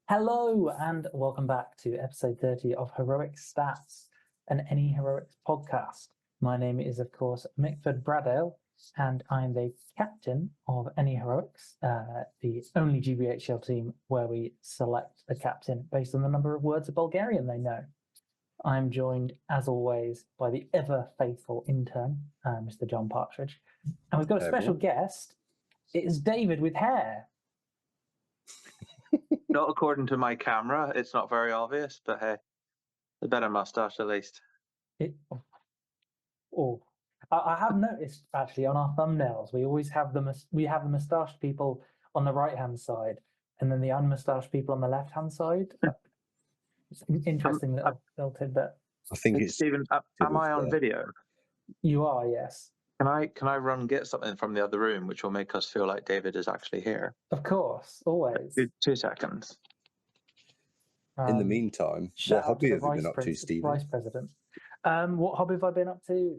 Hello and welcome back to episode 30 of Heroic Stats, an Any Heroics podcast. My name is, of course, Michael Bradford, and I'm the captain of Any Heroics, the only GBHL team where we select a captain based on the number of words of Bulgarian they know. I'm joined, as always, by the ever-faithful intern, Mr. John Partridge. And we've got a special guest. It is David with hair. Not according to my camera. It's not very obvious, but hey, a better mustache at least. I have noticed actually on our thumbnails we always have the mustached people on the right hand side, and then the unmustached people on the left hand side. It's interesting that I've built it, but I think it's Stephen. Am I on video? You are, yes. Can I run get something from the other room, which will make us feel like David is actually here? Of course, always. 2 seconds. in the meantime, what hobby have you been up to, Stephen? Vice President. What hobby have I been up to?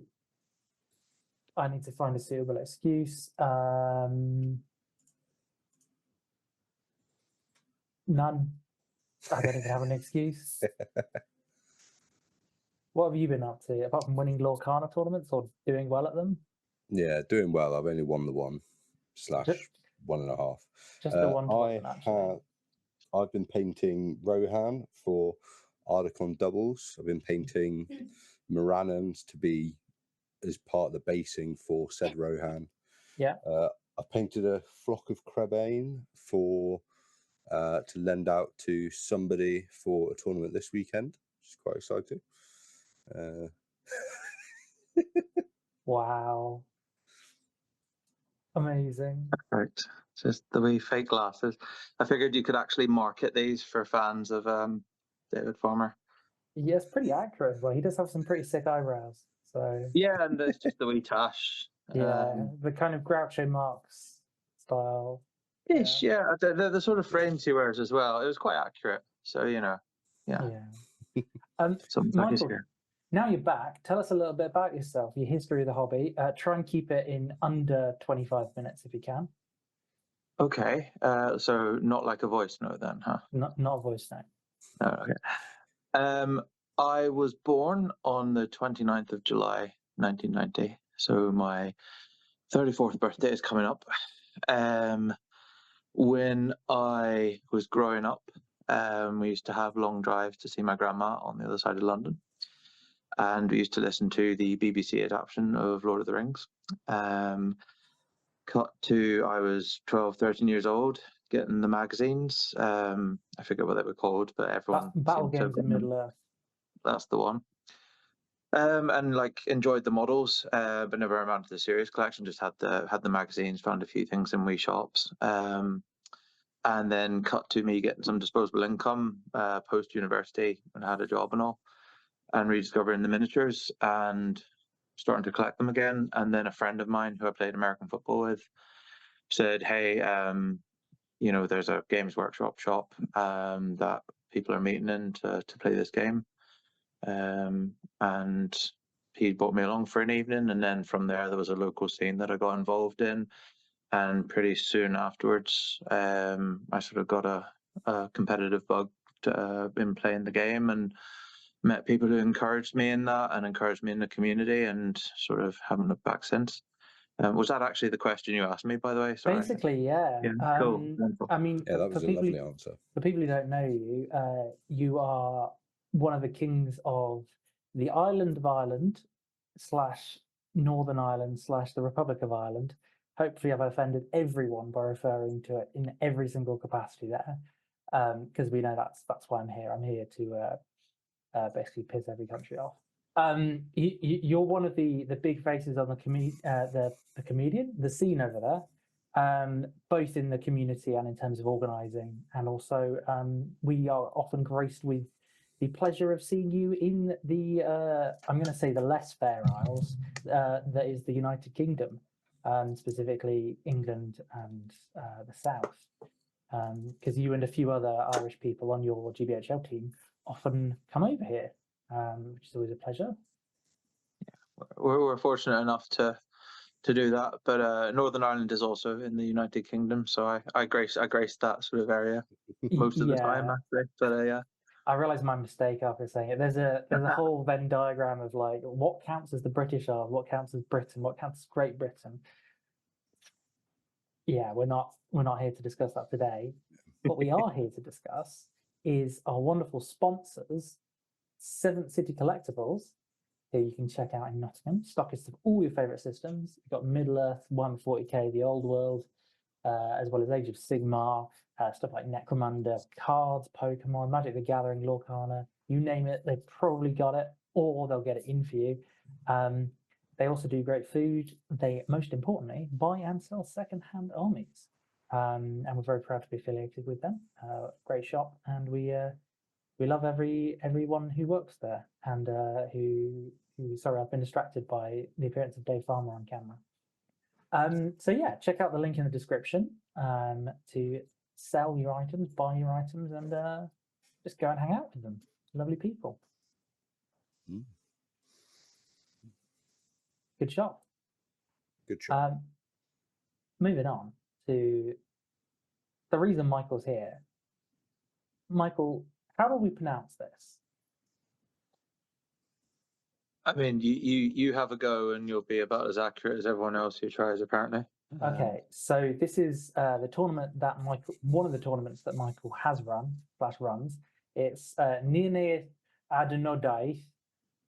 I need to find a suitable excuse. None. I don't even have an excuse. What have you been up to, apart from winning Lorcana tournaments or doing well at them? Yeah, doing well. I've only won the 1/1.5. Just the one tournament, actually. I've been painting Rohan for Ardacon doubles. I've been painting Moranans to be as part of the basing for said Rohan. Yeah. I painted a flock of Krebane for to lend out to somebody for a tournament this weekend, which is quite exciting. Wow. Amazing. Right. Just the wee fake glasses. I figured you could actually market these for fans of David Farmer. Yeah, it's pretty accurate. Well, he does have some pretty sick eyebrows. So yeah, and it's just the wee tash. Yeah, the kind of Groucho Marx style. Ish, yeah. The sort of frames he wears as well. It was quite accurate. So, yeah. Michael, now you're back. Tell us a little bit about yourself, your history of the hobby. Try and keep it in under 25 minutes if you can. Okay. So not like a voice note then, huh? Not a voice note. Oh, okay. I was born on the 29th of July, 1990. So my 34th birthday is coming up. When I was growing up, we used to have long drives to see my grandma on the other side of London. And we used to listen to the BBC adaptation of Lord of the Rings. Cut to, I was 12, 13 years old, getting the magazines. I forget what they were called, but everyone... Battle Games in Middle-earth. That's the one. And enjoyed the models, but never amounted to the series collection. Just had the magazines, found a few things in wee shops. And then cut to me getting some disposable income post-university and had a job and all, and rediscovering the miniatures and starting to collect them again. And then a friend of mine who I played American football with said, hey, there's a Games Workshop shop that people are meeting in to play this game. And he brought me along for an evening. And then from there was a local scene that I got involved in. And pretty soon afterwards, I sort of got a competitive bug in playing the game, and met people who encouraged me in that and encouraged me in the community, and sort of haven't looked back since. Was that actually the question you asked me, by the way? Sorry. Basically, yeah. Cool. I mean, yeah, that was a lovely answer. For people who don't know you, you are one of the kings of the island of Ireland / Northern Ireland / the Republic of Ireland. Hopefully I've offended everyone by referring to it in every single capacity there, because we know that's why I'm here. I'm here to basically piss every country off. You're one of the big faces on the scene over there, both in the community and in terms of organising, and also we are often graced with the pleasure of seeing you in the I'm going to say the less fair isles, that is the United Kingdom. Specifically England and the South, because you and a few other Irish people on your GBHL team often come over here, which is always a pleasure. Yeah, we're fortunate enough to to do that. But Northern Ireland is also in the United Kingdom, so I grace that sort of area most of the time, actually. But yeah. I realised my mistake after saying it. There's a whole Venn diagram of like what counts as the British Isles, what counts as Britain, what counts as Great Britain. Yeah, we're not here to discuss that today. What we are here to discuss is our wonderful sponsors, Seventh City Collectibles, who you can check out in Nottingham. Stockists of all your favourite systems. You've got Middle-earth, 140k, The Old World, as well as Age of Sigmar, stuff like Necromunda, cards, Pokemon, Magic the Gathering, Lorcana, you name it, they've probably got it, or they'll get it in for you. They also do great food. They, most importantly, buy and sell second-hand armies. And we're very proud to be affiliated with them. Great shop, and we love everyone who works there, and who sorry, I've been distracted by the appearance of Dave Farmer on camera. So yeah, check out the link in the description to sell your items, buy your items, and just go and hang out with them. Lovely people. Good shop. Good shop. Moving on to the reason Michael's here. Michael, how do we pronounce this? I mean, you have a go, and you'll be about as accurate as everyone else who tries, apparently. Okay, so this is the tournament that one of the tournaments that Michael has runs. It's Nírnaeth Arnoediad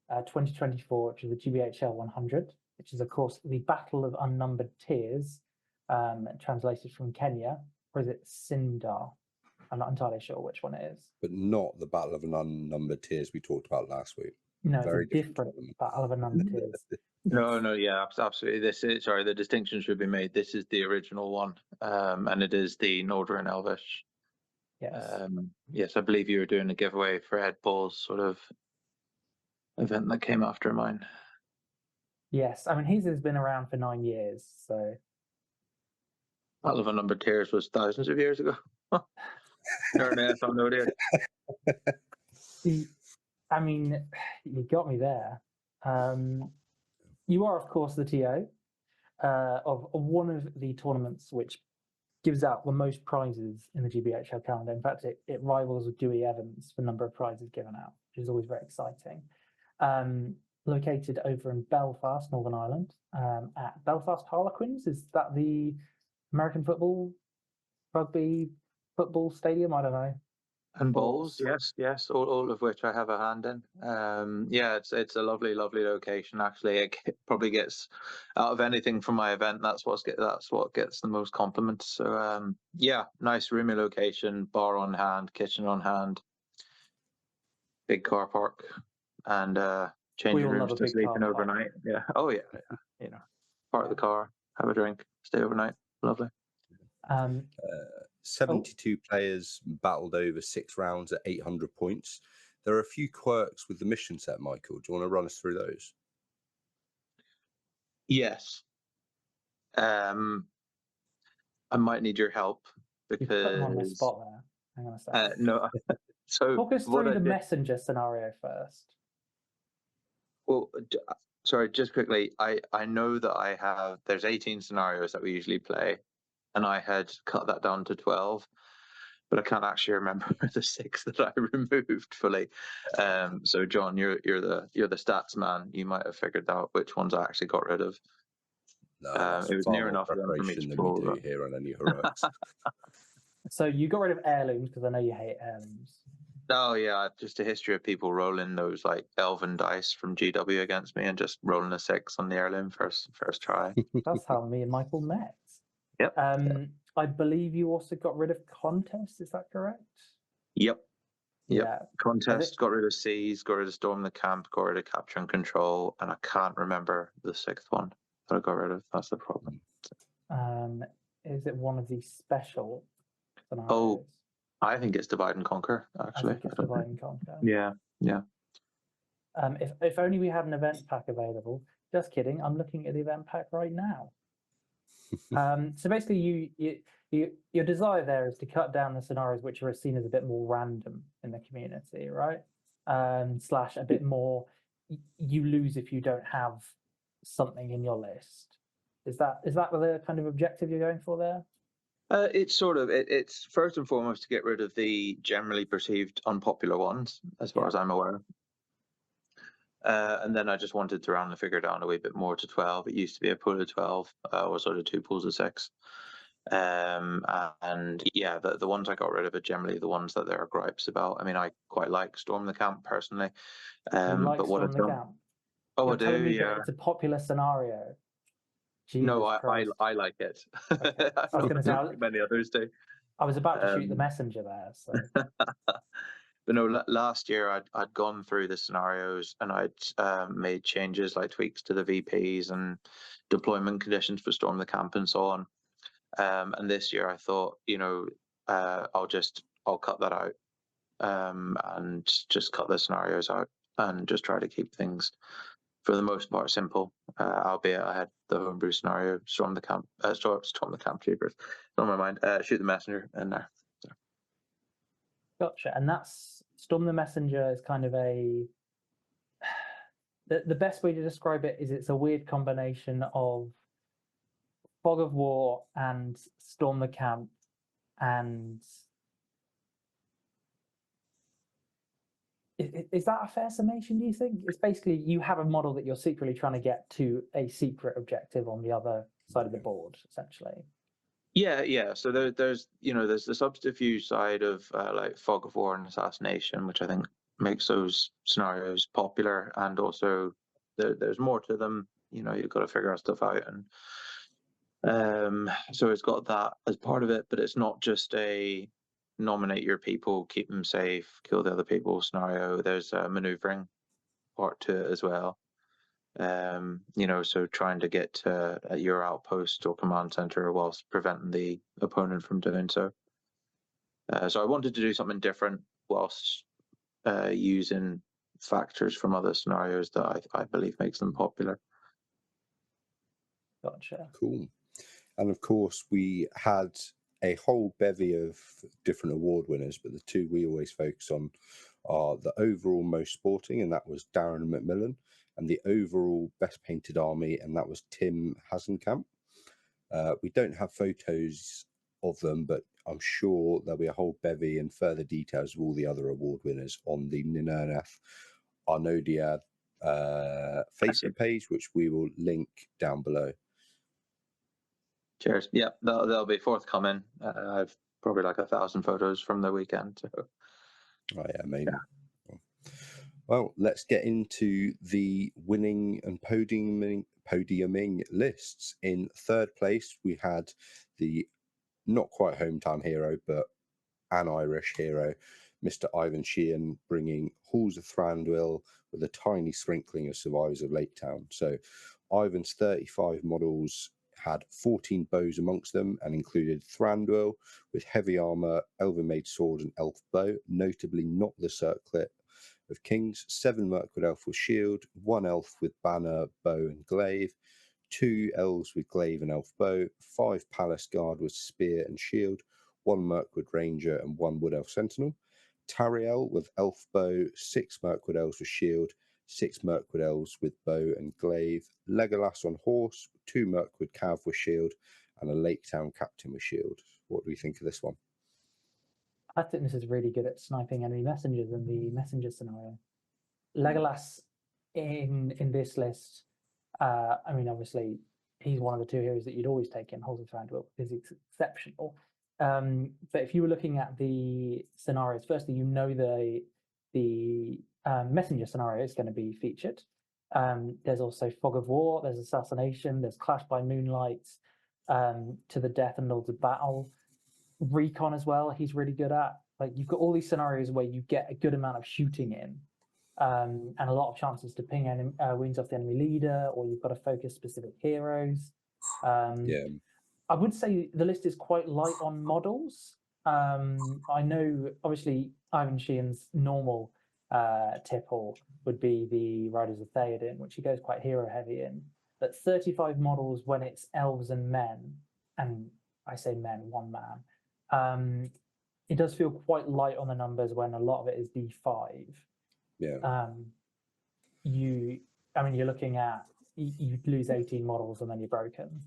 2024, which is the GBHL 100, which is of course the Battle of Unnumbered Tears, translated from Kenya, or is it Sindar? I'm not entirely sure which one it is. But not the Battle of an Unnumbered Tears we talked about last week. No, it's a different Battle of Unnumbered Tears. No, yeah, absolutely. The distinction should be made. This is the original one, and it is the Northern Elvish. Yes. Yes, I believe you were doing a giveaway for Ed Paul's sort of event that came after mine. Yes, I mean his has been around for 9 years, so. Battle of Unnumbered Tears was thousands of years ago. Nírnaeth, Arnoediad. I mean, you got me there. You are, of course, the TO of one of the tournaments which gives out the most prizes in the GBHL calendar. In fact, it rivals Dewey Evans for number of prizes given out, which is always very exciting. Located over in Belfast, Northern Ireland, at Belfast Harlequins. Is that the American rugby football stadium? I don't know. And bowls, yes, all of which I have a hand in. Yeah, it's a lovely location. Actually, it probably gets out of anything from my event. That's what gets the most compliments. So yeah, nice roomy location, bar on hand, kitchen on hand, big car park, and changing rooms to sleeping overnight. Yeah, oh yeah, park the car, have a drink, stay overnight. Lovely. 72 players battled over 6 rounds at 800 points. There are a few quirks with the mission set, Michael. Do you want to run us through those? Yes. I might need your help because you put them on the spot there. Hang on a second. No. So talk us through the messenger scenario first. Well, sorry, just quickly. I know that there's 18 scenarios that we usually play, and I had cut that down to 12, but I can't actually remember the 6 that I removed fully. So John, you're the stats man. You might have figured out which ones I actually got rid of. No, it was near enough preparation than we do here on Any Heroics. So you got rid of heirlooms because I know you hate heirlooms. Oh yeah, just a history of people rolling those like elven dice from GW against me and just rolling a 6 on the heirloom first try. That's how me and Michael met. Yep. I believe you also got rid of contest. Is that correct? Yep. Yeah. Contest, got rid of Seas, got rid of Storm the Camp, got rid of Capture and Control, and I can't remember the 6th one that I got rid of. That's the problem. Is it one of the special scenarios? Oh, I think it's Divide and Conquer, actually. Divide and Conquer. Yeah. If only we had an event pack available. Just kidding. I'm looking at the event pack right now. So basically, your desire there is to cut down the scenarios which are seen as a bit more random in the community, right? Slash a bit more, you lose if you don't have something in your list. Is that the kind of objective you're going for there? It's sort of it's first and foremost to get rid of the generally perceived unpopular ones, as far as I'm aware. And then I just wanted to round the figure down a wee bit more to 12. It used to be a pool of 12, or sort of 2 pools of 6. And yeah, the ones I got rid of are generally the ones that there are gripes about. I mean, I quite like Storm the Camp personally. You like but what Storm the Camp? Oh, You're I do, telling me yeah. that it's a popular scenario. Jesus No, Christ. I like it. Okay. I was going to say, many others do. I was about to shoot the messenger there. So. But no, last year I'd gone through the scenarios and I'd made changes like tweaks to the VPs and deployment conditions for Storm the Camp and so on. And this year I thought, I'll cut that out, and just cut the scenarios out and just try to keep things for the most part simple. Albeit I had the homebrew scenario, Storm the Camp Troopers on my mind. Shoot the messenger in there. So. Gotcha. And that's Storm the Messenger is kind of the best way to describe it is it's a weird combination of Fog of War and Storm the Camp, and is that a fair summation, do you think? It's basically you have a model that you're secretly trying to get to a secret objective on the other side of the board, essentially. Yeah. So there's the subterfuge side of like Fog of War and Assassination, which I think makes those scenarios popular, and also there's more to them. You've got to figure stuff out, and so it's got that as part of it, but it's not just a nominate your people, keep them safe, kill the other people scenario. There's a maneuvering part to it as well. So trying to get to your outpost or command center whilst preventing the opponent from doing so. So I wanted to do something different whilst using factors from other scenarios that I believe makes them popular. Gotcha. Cool. And of course, we had a whole bevy of different award winners, but the two we always focus on are the overall most sporting, and that was Darren McMillan, and the overall best painted army, and that was Tim Hasenkamp. We don't have photos of them, but I'm sure there'll be a whole bevy and further details of all the other award winners on the Nírnaeth Arnoediad Facebook page, which we will link down below. Cheers. Yeah, they'll be forthcoming. I've probably like 1,000 photos from the weekend. So. Oh yeah, amazing. Yeah. Well, let's get into the winning and podiuming lists. In third place, we had the not quite hometown hero, but an Irish hero, Mr. Ivan Sheehan, bringing Halls of Thranduil with a tiny sprinkling of survivors of Lake Town. So Ivan's 35 models had 14 bows amongst them and included Thranduil with heavy armor, elven made sword and elf bow, notably not the circlet of kings, 7 Mirkwood elf with shield, 1 elf with banner, bow and glaive, 2 elves with glaive and elf bow, 5 palace guard with spear and shield, 1 Mirkwood ranger and 1 wood elf sentinel, Tariel with elf bow, 6 Mirkwood elves with shield, 6 Mirkwood elves with bow and glaive, Legolas on horse, 2 Mirkwood cav with shield, and a Lake Town captain with shield. What do we think of this one? I think this is really good at sniping enemy messengers in the messenger scenario. Legolas in this list, I mean, obviously, he's one of the 2 heroes that you'd always take in. Halls of Thranduil is exceptional. But if you were looking at the scenarios, firstly, the messenger scenario is going to be featured. There's also Fog of War, there's Assassination, there's Clash by Moonlight, To the Death and Lords of Battle. Recon as well, he's really good at. Like, you've got all these scenarios where you get a good amount of shooting in, and a lot of chances to ping wounds off the enemy leader, or you've got to focus specific heroes. Yeah. I would say the list is quite light on models. I know, obviously, Ivan Sheehan's normal tipple would be the Riders of Theoden, which he goes quite hero heavy in. But 35 models when it's elves and men, and I say men, 1 man, it does feel quite light on the numbers when a lot of it is D5. Yeah. You're looking at, you'd lose 18 models and then you're broken.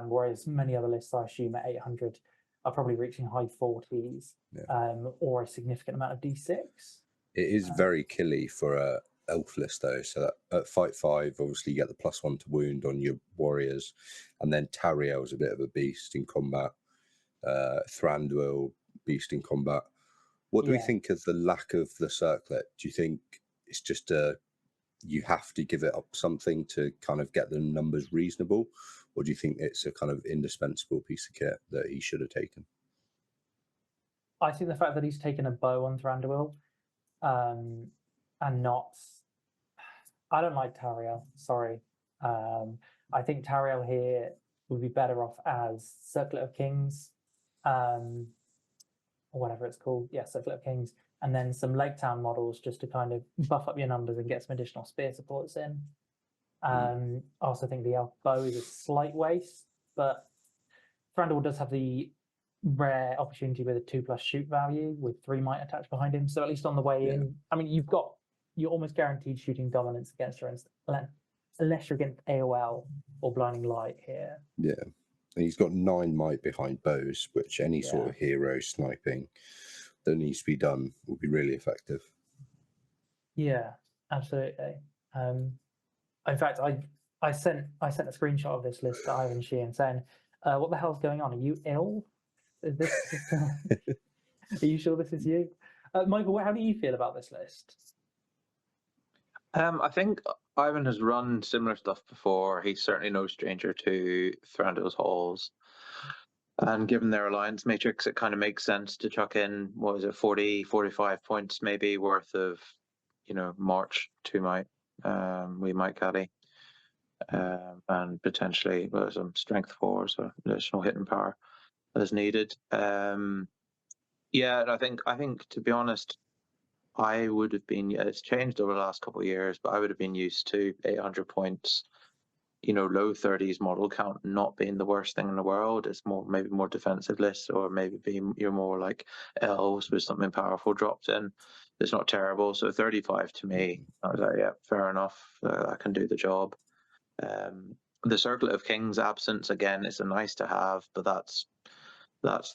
Whereas many other lists, I assume, at 800 are probably reaching high 40s, or a significant amount of D6. It is very killy for a elf list though. So that at fight 5, obviously you get the +1 to wound on your warriors, and then Tariel is a bit of a beast in combat. Thranduil, beast in combat. What do we think of the lack of the circlet? Do you think it's just you have to give it up something to kind of get the numbers reasonable, or do you think it's a kind of indispensable piece of kit that he should have taken? I think the fact that he's taken a bow on Thranduil, and not, I don't like Tariel. Sorry, I think Tariel here would be better off as Circlet of Kings, or whatever it's called. Yeah, Circlet of Kings, and then some Lake Town models just to kind of buff up your numbers and get some additional spear supports in. I also think the elf bow is a slight waste, but Thranduil does have the rare opportunity with a 2+ shoot value with 3 might attached behind him. So at least on the way in, I mean, you're almost guaranteed shooting dominance against your unless you're against AOL or Blinding Light here. Yeah, and he's got 9 might behind bows, which any sort of hero sniping that needs to be done will be really effective. Yeah, absolutely. In fact, I sent a screenshot of this list to Ivan Sheehan saying, "What the hell's going on? Are you ill? Is this? Are you sure this is you?" Michael, how do you feel about this list? I think Ivan has run similar stuff before. He's certainly no stranger to Thranduil's Halls. And given their alliance matrix, it kind of makes sense to chuck in, 40, 45 points maybe worth of, March 2 might, we might carry. And potentially some strength 4, so additional hitting power as needed. And I think to be honest, I would have been, it's changed over the last couple of years, but I would have been used to 800 points, low 30s model count not being the worst thing in the world. It's maybe more defensive lists, or maybe you're more like elves with something powerful dropped in. It's not terrible. So 35 to me, I was like, yeah, fair enough. I can do the job. The Circlet of Kings absence, again, it's a nice to have, but that's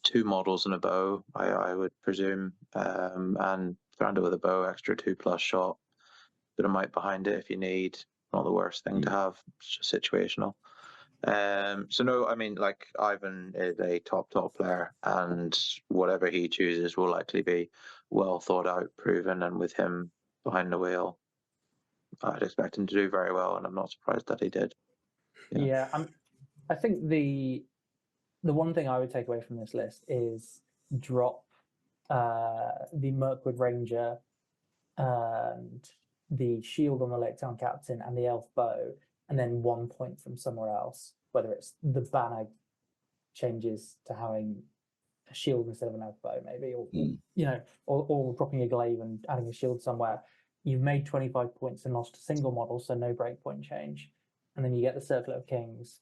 2 models and a bow, I would presume. And Thranduil with a bow, extra 2+ shot, bit of might behind it if you need. Not the worst thing to have. It's just situational. So no, I mean, like, Ivan is a top player, and whatever he chooses will likely be well thought out, proven, and with him behind the wheel, I'd expect him to do very well, and I'm not surprised that he did. Yeah, I think the one thing I would take away from this list is drop the Mirkwood Ranger and the shield on the Lake Town Captain and the elf bow, and then 1 point from somewhere else, whether it's the banner changes to having a shield instead of an elf bow, maybe, or or dropping a glaive and adding a shield somewhere. You've made 25 points and lost a single model, so no breakpoint change. And then you get the Circlet of Kings,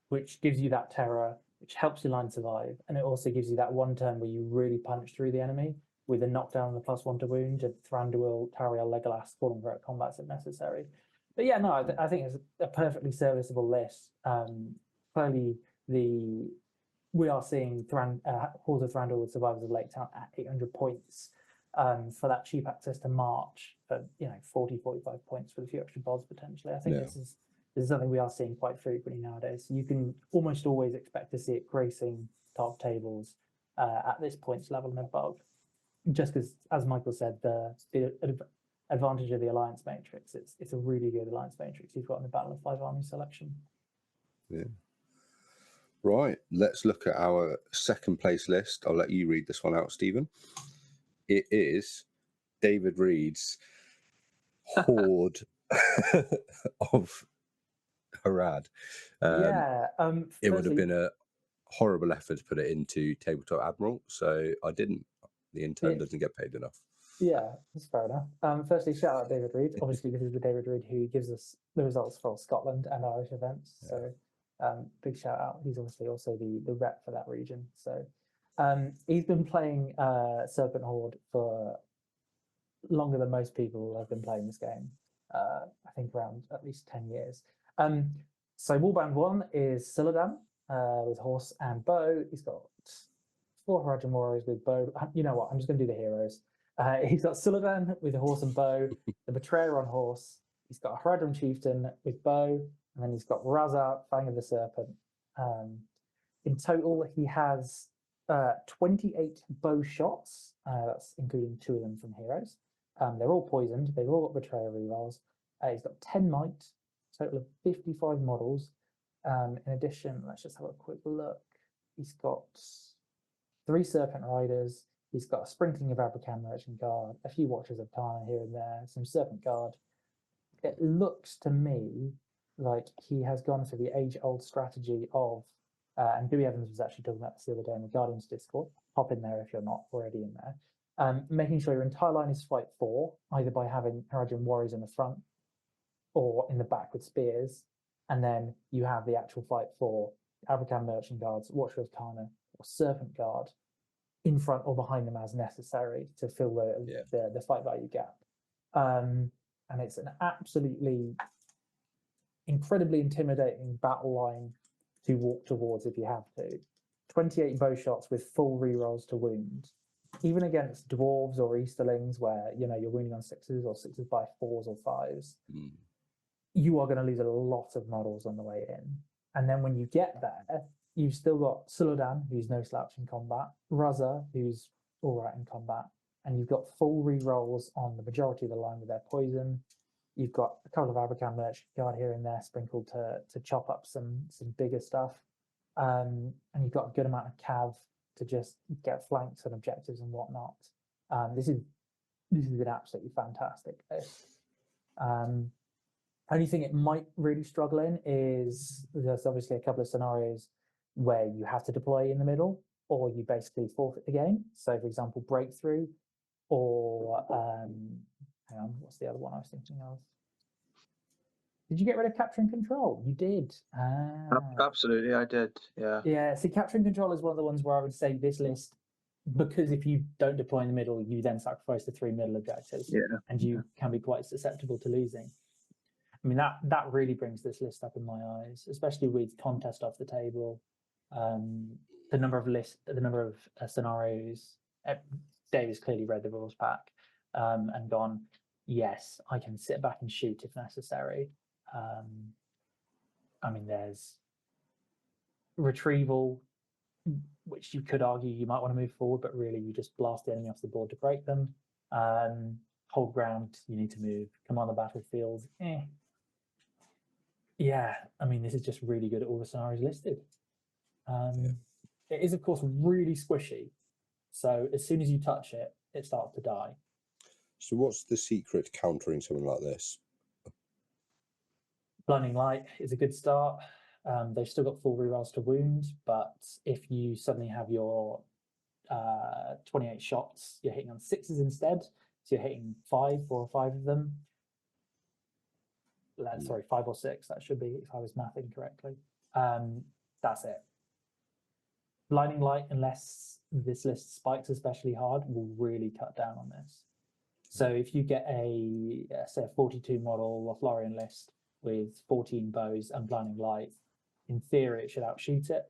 which gives you that terror, which helps your line survive, and it also gives you that one turn where you really punch through the enemy with a knockdown and the +1 to wound, and Thranduil, Tariel, Legolas falling for combats if necessary. But yeah, no, I think it's a perfectly serviceable list. Clearly, we are seeing Halls of Thranduil with Survivors of Lake Town at 800 points for that cheap access to March for 40, 45 points with a few extra bods potentially. I think this is something we are seeing quite frequently nowadays. You can almost always expect to see it gracing top tables at this points level and above. Just because, as Michael said, the advantage of the alliance matrix, it's a really good alliance matrix you've got in the Battle of 5 Armies selection. Yeah. Right, let's look at our second place list. I'll let you read this one out, Stephen. It is David Reed's horde of Harad. It would have been a horrible effort to put it into Tabletop Admiral, so I didn't. The intern doesn't get paid enough. Yeah, that's fair enough. Firstly, shout out David Reed. Obviously, this is the David Reed who gives us the results for Scotland and Irish events. So big shout out. He's obviously also the rep for that region. So he's been playing Serpent Horde for longer than most people have been playing this game. I think around at least 10 years. So Warband 1 is Siladan with horse and bow. He's got 4 Haradrim warriors with bow. You know what? I'm just going to do the heroes. He's got Siladan with a horse and bow, the Betrayer on horse. He's got a Haradrim chieftain with bow, and then he's got Raza, Fang of the Serpent. In total, he has 28 bow shots. That's including 2 of them from heroes. They're all poisoned. They've all got Betrayer rerolls. He's got 10 might, total of 55 models. In addition, let's just have a quick look. He's got 3 Serpent Riders. He's got a sprinkling of Abracam Merchant Guard, a few Watchers of Tana here and there, some Serpent Guard. It looks to me like he has gone for the age-old strategy of, and Dewey Evans was actually talking about this the other day in the Guardians Discord. Hop in there if you're not already in there. Making sure your entire line is fight 4, either by having Haradrim warriors in the front or in the back with spears, and then you have the actual fight 4, Abracam Merchant Guards, Watcher of Tana, or Serpent Guard in front or behind them as necessary to fill the fight value gap. And it's an absolutely incredibly intimidating battle line to walk towards if you have to. 28 bow shots with full rerolls to wound. Even against dwarves or Easterlings where you're wounding on 6s or 6s by 4s or 5s, you are going to lose a lot of models on the way in. And then when you get there, you've still got Siladan, who's no slouch in combat, Raza, who's all right in combat, and you've got full rerolls on the majority of the line with their poison. You've got a couple of Abracam Merchant Guard here and there sprinkled to chop up some bigger stuff. And you've got a good amount of cav to just get flanks and objectives and whatnot. This is an absolutely fantastic list. Only thing it might really struggle in is there's obviously a couple of scenarios where you have to deploy in the middle or you basically forfeit the game. So, for example, breakthrough or hang on, what's the other one I was thinking of? Did you get rid of capture and control? You did. Absolutely, I did. Yeah. Yeah. See, capture and control is one of the ones where I would say this list, because if you don't deploy in the middle, you then sacrifice the 3 middle objectives, and you can be quite susceptible to losing. I mean, that really brings this list up in my eyes, especially with contest off the table. The number of scenarios. Dave has clearly read the rules pack and gone, yes, I can sit back and shoot if necessary. I mean, there's retrieval, which you could argue you might want to move forward, but really you just blast the enemy off the board to break them. Hold ground, you need to move. Come on the battlefield. Yeah, I mean, this is just really good at all the scenarios listed. It is, of course, really squishy. So as soon as you touch it, it starts to die. So what's the secret to countering something like this? Blinding Light is a good start. They've still got full rerolls to wound, but if you suddenly have your 28 shots, you're hitting on 6s instead. So you're hitting 4 or 5 of them. Sorry, 5 or 6, that should be, if I was mathing correctly. That's it. Blinding Light, unless this list spikes especially hard, will really cut down on this. So if you get say a 42 model Lothlorien list with 14 bows and Blinding Light, in theory it should outshoot it.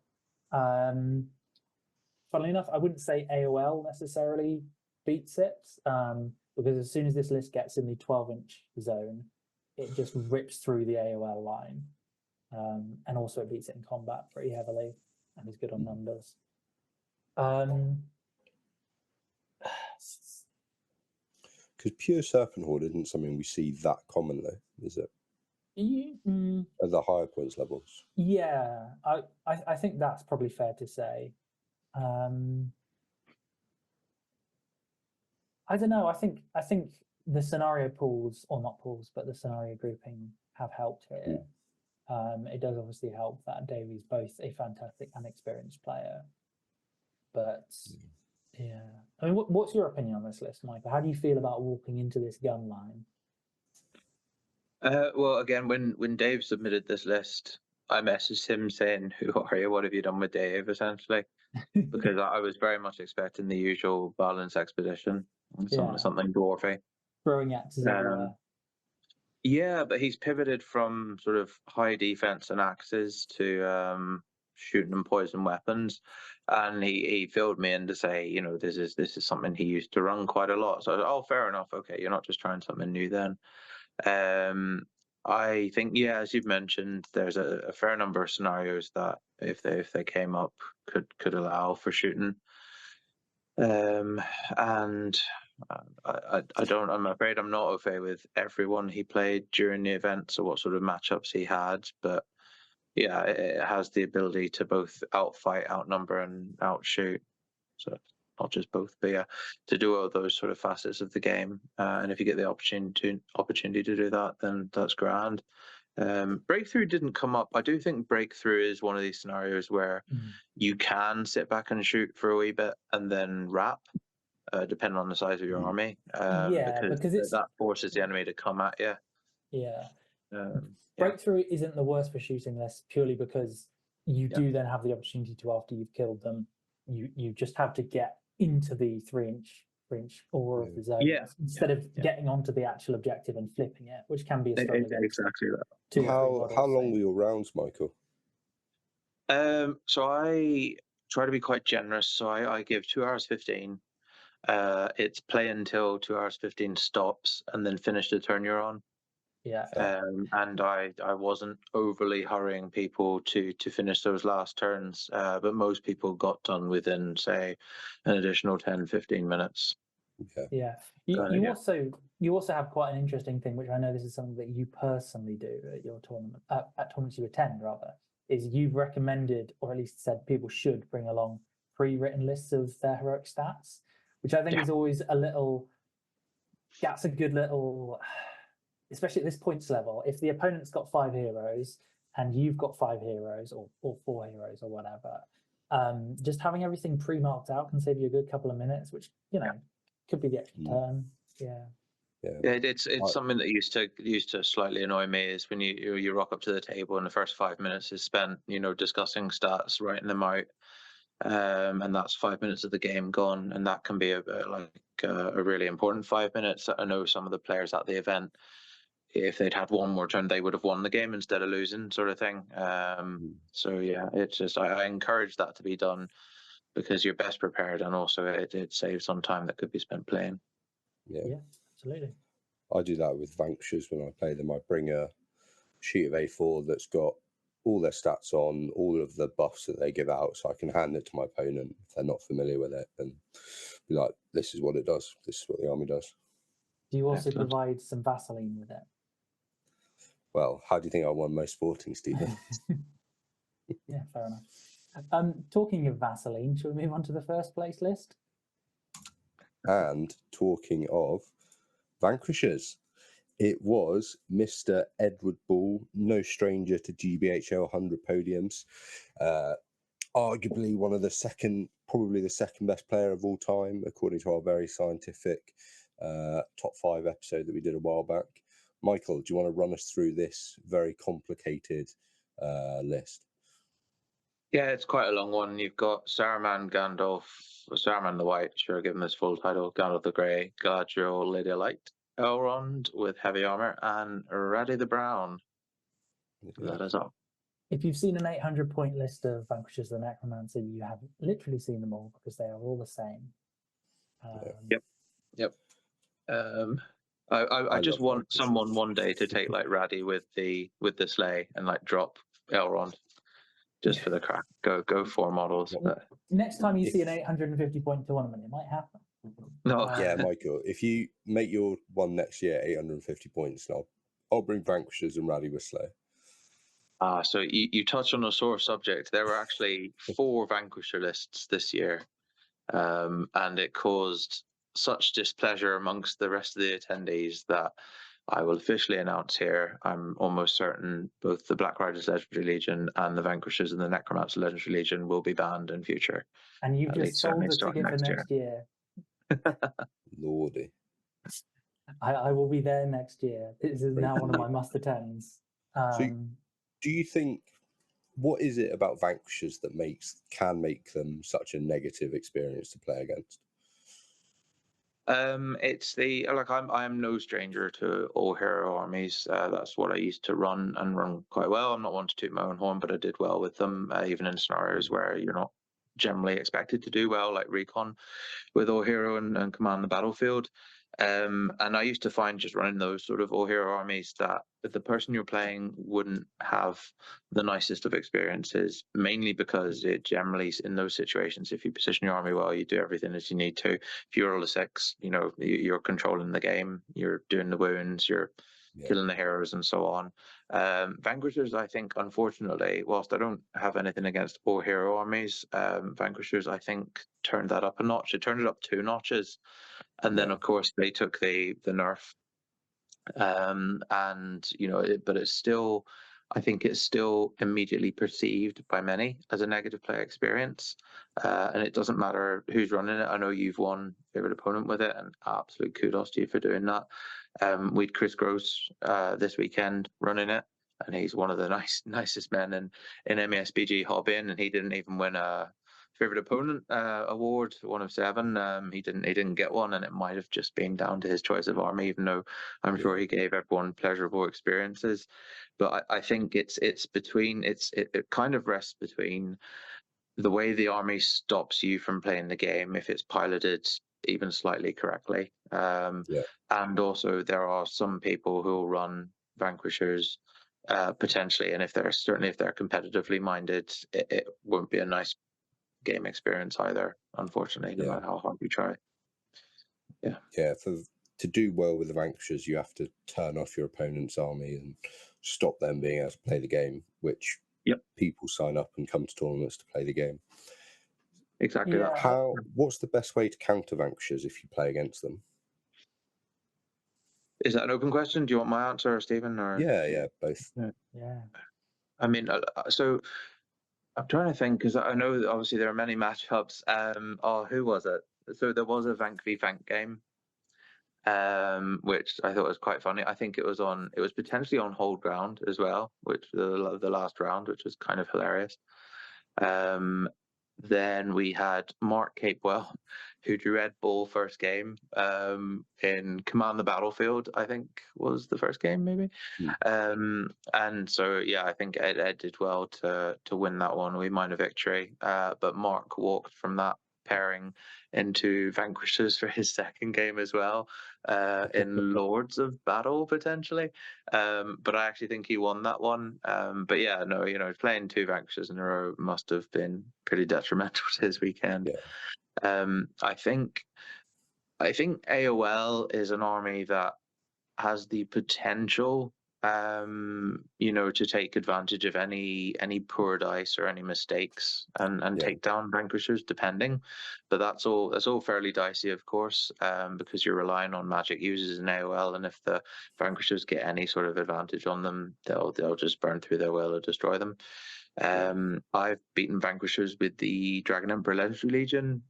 Funnily enough, I wouldn't say AOL necessarily beats it, because as soon as this list gets in the 12-inch zone, it just rips through the AOL line. And also it beats it in combat pretty heavily and is good on numbers. Because pure Serpent Horde isn't something we see that commonly, is it? At the higher points levels. Yeah, I think that's probably fair to say. I don't know. I think the scenario pools, or not pools, but the scenario grouping have helped here. It does obviously help that Davey's both a fantastic and experienced player. But yeah, I mean, what's your opinion on this list, Michael? How do you feel about walking into this gun line? Well, again, when Dave submitted this list, I messaged him saying, "Who are you? What have you done with Dave?" Essentially, because I was very much expecting the usual balance expedition, something dwarfy, throwing axes everywhere. Yeah, but he's pivoted from sort of high defense and axes to shooting and poison weapons, and he filled me in to say, this is something he used to run quite a lot. So, oh, fair enough. Okay, you're not just trying something new then. I think, yeah, as you've mentioned, there's a fair number of scenarios that if they came up could allow for shooting. And I'm afraid I'm not au fait with everyone he played during the event, so what sort of matchups he had, but yeah, it has the ability to both outfight, outnumber, and outshoot. So not just both, but yeah, to do all those sort of facets of the game. And if you get the opportunity to do that, then that's grand. Breakthrough didn't come up. I do think breakthrough is one of these scenarios where you can sit back and shoot for a wee bit and then wrap, depending on the size of your army. Because that forces the enemy to come at you. Yeah. Breakthrough isn't the worst for shooting this, purely because you do then have the opportunity to, after you've killed them, you just have to get into the 3-inch aura of the zone instead of getting onto the actual objective and flipping it, which can be a struggle. Exactly that. How long were your rounds, Michael? So I try to be quite generous. So I give 2 hours 15. It's play until 2 hours 15 stops, and then finish the turn you're on. Yeah. And I wasn't overly hurrying people to finish those last turns, but most people got done within, say, an additional 10-15 minutes. Yeah. You also have quite an interesting thing, which I know this is something that you personally do at your tournament, at tournaments you attend rather, is you've recommended, or at least said, people should bring along pre-written lists of their heroic stats, which I think is always that's a good little, especially at this points level. If the opponent's got 5 heroes and you've got 5 heroes or 4 heroes or whatever, just having everything pre-marked out can save you a good couple of minutes, which could be the extra turn. It's something that used to slightly annoy me, is when you rock up to the table and the first 5 minutes is spent discussing stats, writing them out, and that's 5 minutes of the game gone, and that can be a really important 5 minutes. I know some of the players at the event, if they'd had one more turn, they would have won the game instead of losing, sort of thing. So yeah, it's just I encourage that to be done, because you're best prepared, and also it saves on time that could be spent playing. Yeah, absolutely. I do that with Vanquishers when I play them. I bring a sheet of A4 that's got all their stats on, all of the buffs that they give out, so I can hand it to my opponent if they're not familiar with it, and be like, this is what it does, this is what the army does. Do you also provide some Vaseline with it? Well, how do you think I won most sporting, Stephen? Yeah, fair enough. Talking of Vaseline, shall we move on to the first place list? And talking of Vanquishers, it was Mr. Edward Ball, no stranger to GBHL 100 podiums, arguably probably the second best player of all time, according to our very scientific top 5 episode that we did a while back. Michael, do you want to run us through this very complicated list? Yeah, it's quite a long one. You've got Saruman, Gandalf, Saruman the White, sure, give him his full title, Gandalf the Grey, Galadriel, Lady of Light, Elrond with heavy armor, and Raddy the Brown. That is all. If you've seen an 800-point list of Vanquishers the Necromancer, you have literally seen them all, because they are all the same. Yep. I just want someone one day to take like Raddy with the sleigh and like drop Elrond just for the crack. Go 4 models. Next time you see an 850-point tournament, it might happen. No. Yeah, Michael, if you make your one next year 850 points, I'll bring Vanquishers and Raddy with sleigh. So you touched on a sore subject. There were actually 4 Vanquisher lists this year, and it caused such displeasure amongst the rest of the attendees that I will officially announce here, I'm almost certain both the Black Riders Legendary Legion and the Vanquishers and the Necromancer Legendary Legion will be banned in future. And you've just sold the ticket for next year. Lordy. I will be there next year. This is now one of my must-attends. So do you think, what is it about Vanquishers that can make them such a negative experience to play against? It's I'm no stranger to all hero armies. That's what I used to run and run quite well. I'm not one to toot my own horn, but I did well with them, even in scenarios where you're not generally expected to do well, like recon with all hero and command the battlefield. And I used to find just running those sort of all hero armies that the person you're playing wouldn't have the nicest of experiences, mainly because it generally, in those situations, if you position your army well, you do everything as you need to. If you roll a 6, you're controlling the game, you're doing the wounds, you're killing the heroes and so on. Vanquishers, I think, unfortunately, whilst I don't have anything against all hero armies, Vanquishers, I think, turned that up a notch. It turned it up 2 notches. And then, of course, they took the nerf. But it's still, I think it's still immediately perceived by many as a negative player experience. And it doesn't matter who's running it. I know you've won favorite opponent with it, and absolute kudos to you for doing that. We'd Chris Gross this weekend running it, and he's one of the nicest men in MESBG hobbying, and he didn't even win a favorite opponent award, 1 of 7. He didn't get one, and it might have just been down to his choice of army, even though I'm sure he gave everyone pleasurable experiences. But I think it kind of rests between the way the army stops you from playing the game if it's piloted even slightly correctly. And also there are some people who will run Vanquishers potentially, and if they're competitively minded, it won't be a nice game experience either, unfortunately, no matter how hard you try. To do well with the Vanquishers, you have to turn off your opponent's army and stop them being able to play the game, which people sign up and come to tournaments to play the game. Exactly that. What's the best way to counter Vanquishers if you play against them? Is that an open question? Do you want my answer, Stephen? Or yeah, both. Yeah. I mean, so I'm trying to think, because I know that obviously there are many matchups. Who was it? So there was a Vank v Vank game, which I thought was quite funny. I think it was potentially on hold ground as well, which the last round, which was kind of hilarious. Then we had Mark Capewell, who drew Ed Bull first game in Command the Battlefield, I think was the first game, maybe. And so, I think Ed did well to win that one. We mined a victory, but Mark walked from that pairing into Vanquishers for his second game as well, in Lords of Battle potentially. But I actually think he won that one. Playing 2 Vanquishers in a row must have been pretty detrimental to his weekend. I think AOL is an army that has the potential to take advantage of any poor dice or any mistakes and take down Vanquishers, depending. But that's all fairly dicey, of course, because you're relying on magic users in AOL, and if the Vanquishers get any sort of advantage on them, they'll just burn through their will or destroy them. I've beaten Vanquishers with the Dragon Emperor Legendary Legion,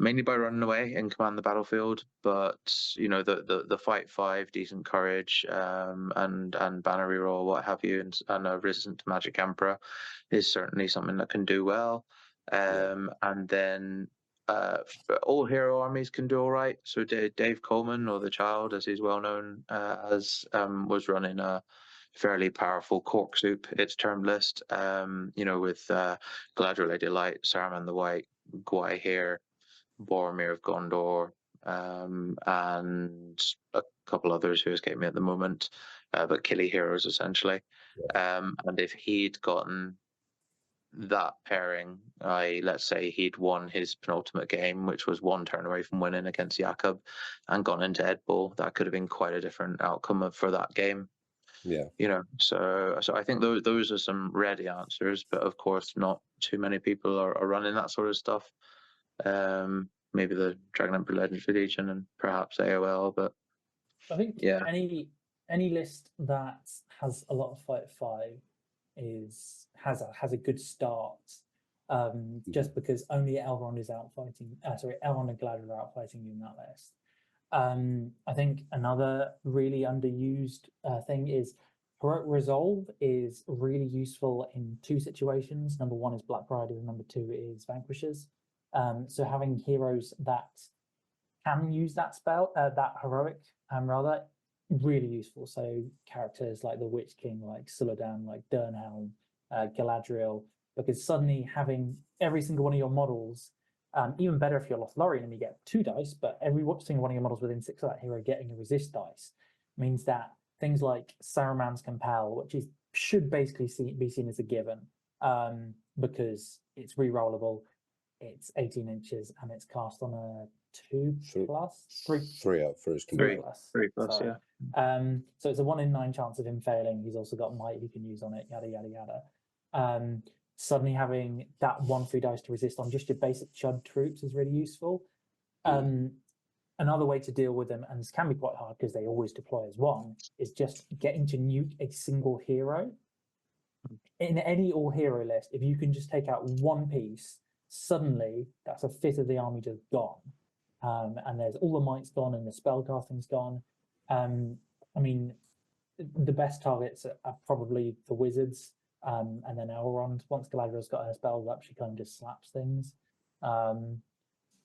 mainly by running away and command the battlefield, but the fight 5, decent courage, and banner reroll, what have you, and a resistant to Magic Emperor is certainly something that can do well. And then all hero armies can do all right. So Dave Coleman, or the Child, as he's well known as, was running a fairly powerful Cork Soup, its term list, with Galadriel Lady Light, Saruman the White, Gwai here, Boromir of Gondor, and a couple others who escape me at the moment, but Killy heroes essentially. And if he'd gotten that pairing, let's say he'd won his penultimate game, which was 1 turn away from winning against Jakob, and gone into Ed Bull, that could have been quite a different outcome for that game. So I think those are some ready answers, but of course not too many people are running that sort of stuff. Maybe the Dragon Emperor Legendary Legion and perhaps AOL, but I think any list that has a lot of fight 5 has a good start. Just because only Elrond is outfighting. Elrond and Galadriel are outfighting you in that list. I think another really underused thing is Heroic Resolve is really useful in 2 situations. Number 1 is Black Riders, and number 2 is Vanquishers. So having heroes that can use that spell, that heroic, rather, really useful. So characters like the Witch King, like Suladan, like Durnhelm, Galadriel, because suddenly having every single one of your models, even better if you're Lothlorien and you get 2 dice, but every single one of your models within 6 of that hero getting a resist dice means that things like Saruman's Compel, which should basically be seen as a given, because it's re-rollable, it's 18 inches, and it's cast on a 2 plus 3 3 up for his 3 compel. plus, sorry. yeah. So it's a 1 in 9 chance of him failing. He's also got might he can use on it, yada yada yada. Suddenly having that 1 free dice to resist on just your basic chud troops is really useful. Another way to deal with them, and this can be quite hard because they always deploy as 1, is just getting to nuke a single hero. In any all-hero list, if you can just take out 1 piece, suddenly that's a 5th of the army just gone. And there's all the might's gone and the spellcasting's gone. I mean, the best targets are probably the wizards, and then Elrond. Once Galadriel's got her spells up, she kind of just slaps things.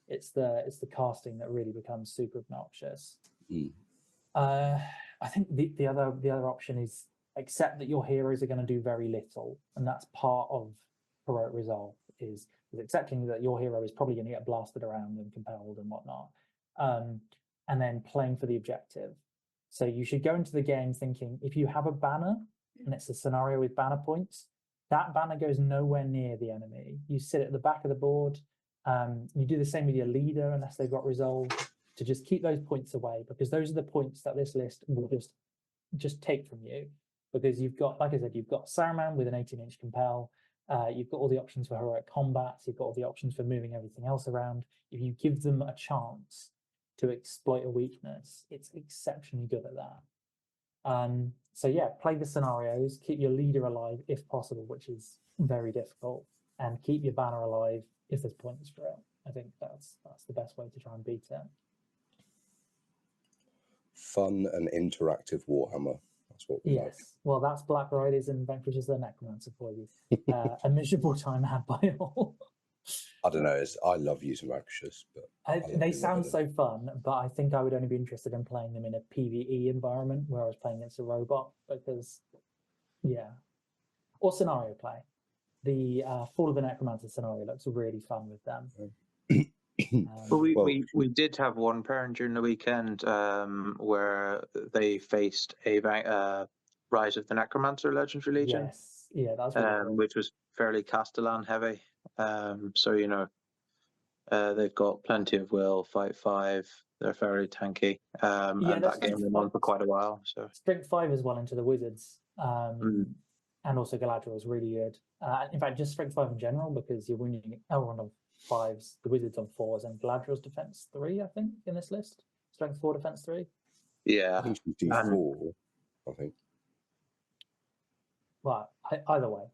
It's the casting that really becomes super obnoxious. I think the other option is accept that your heroes are going to do very little, and that's part of heroic resolve is accepting that your hero is probably going to get blasted around and compelled and whatnot, and then playing for the objective. So you should go into the game thinking, if you have a banner and it's a scenario with banner points, that banner goes nowhere near the enemy. You sit at the back of the board. You do the same with your leader unless they've got resolve, to just keep those points away, because those are the points that this list will just take from you. Because you've got, like I said, you've got Saruman with an 18-inch compel. You've got all the options for heroic combats. You've got all the options for moving everything else around. If you give them a chance to exploit a weakness, it's exceptionally good at that. So yeah, play the scenarios, keep your leader alive if possible, which is very difficult, and keep your banner alive if there's points for it. I think that's the best way to try and beat it. Fun and interactive Warhammer. That's what we like. Well, that's Black Riders and Vanquishes the Necromancer for you. A miserable time had by all. I don't know. I love using Vanquishers, but they sound so fun, but I think I would only be interested in playing them in a PvE environment where I was playing against a robot, because, or scenario play. The Fall of the Necromancer scenario looks really fun with them. Well, we did have one parent during the weekend where they faced a Rise of the Necromancer Legendary Legion. Yes, yeah, that's really cool. Which was fairly Castellan heavy. So they've got plenty of will, fight 5. They're fairly tanky, and that game went on for quite a while. So Strength 5 as well into the wizards, and also Galadriel is really good. In fact, just Strength 5 in general, because you're winning Elrond on 5s, the wizards on 4s, and Galadriel's defense 3, I think, in this list. Strength 4, defense 3. Yeah, I think she's D4. I think. Well, either way,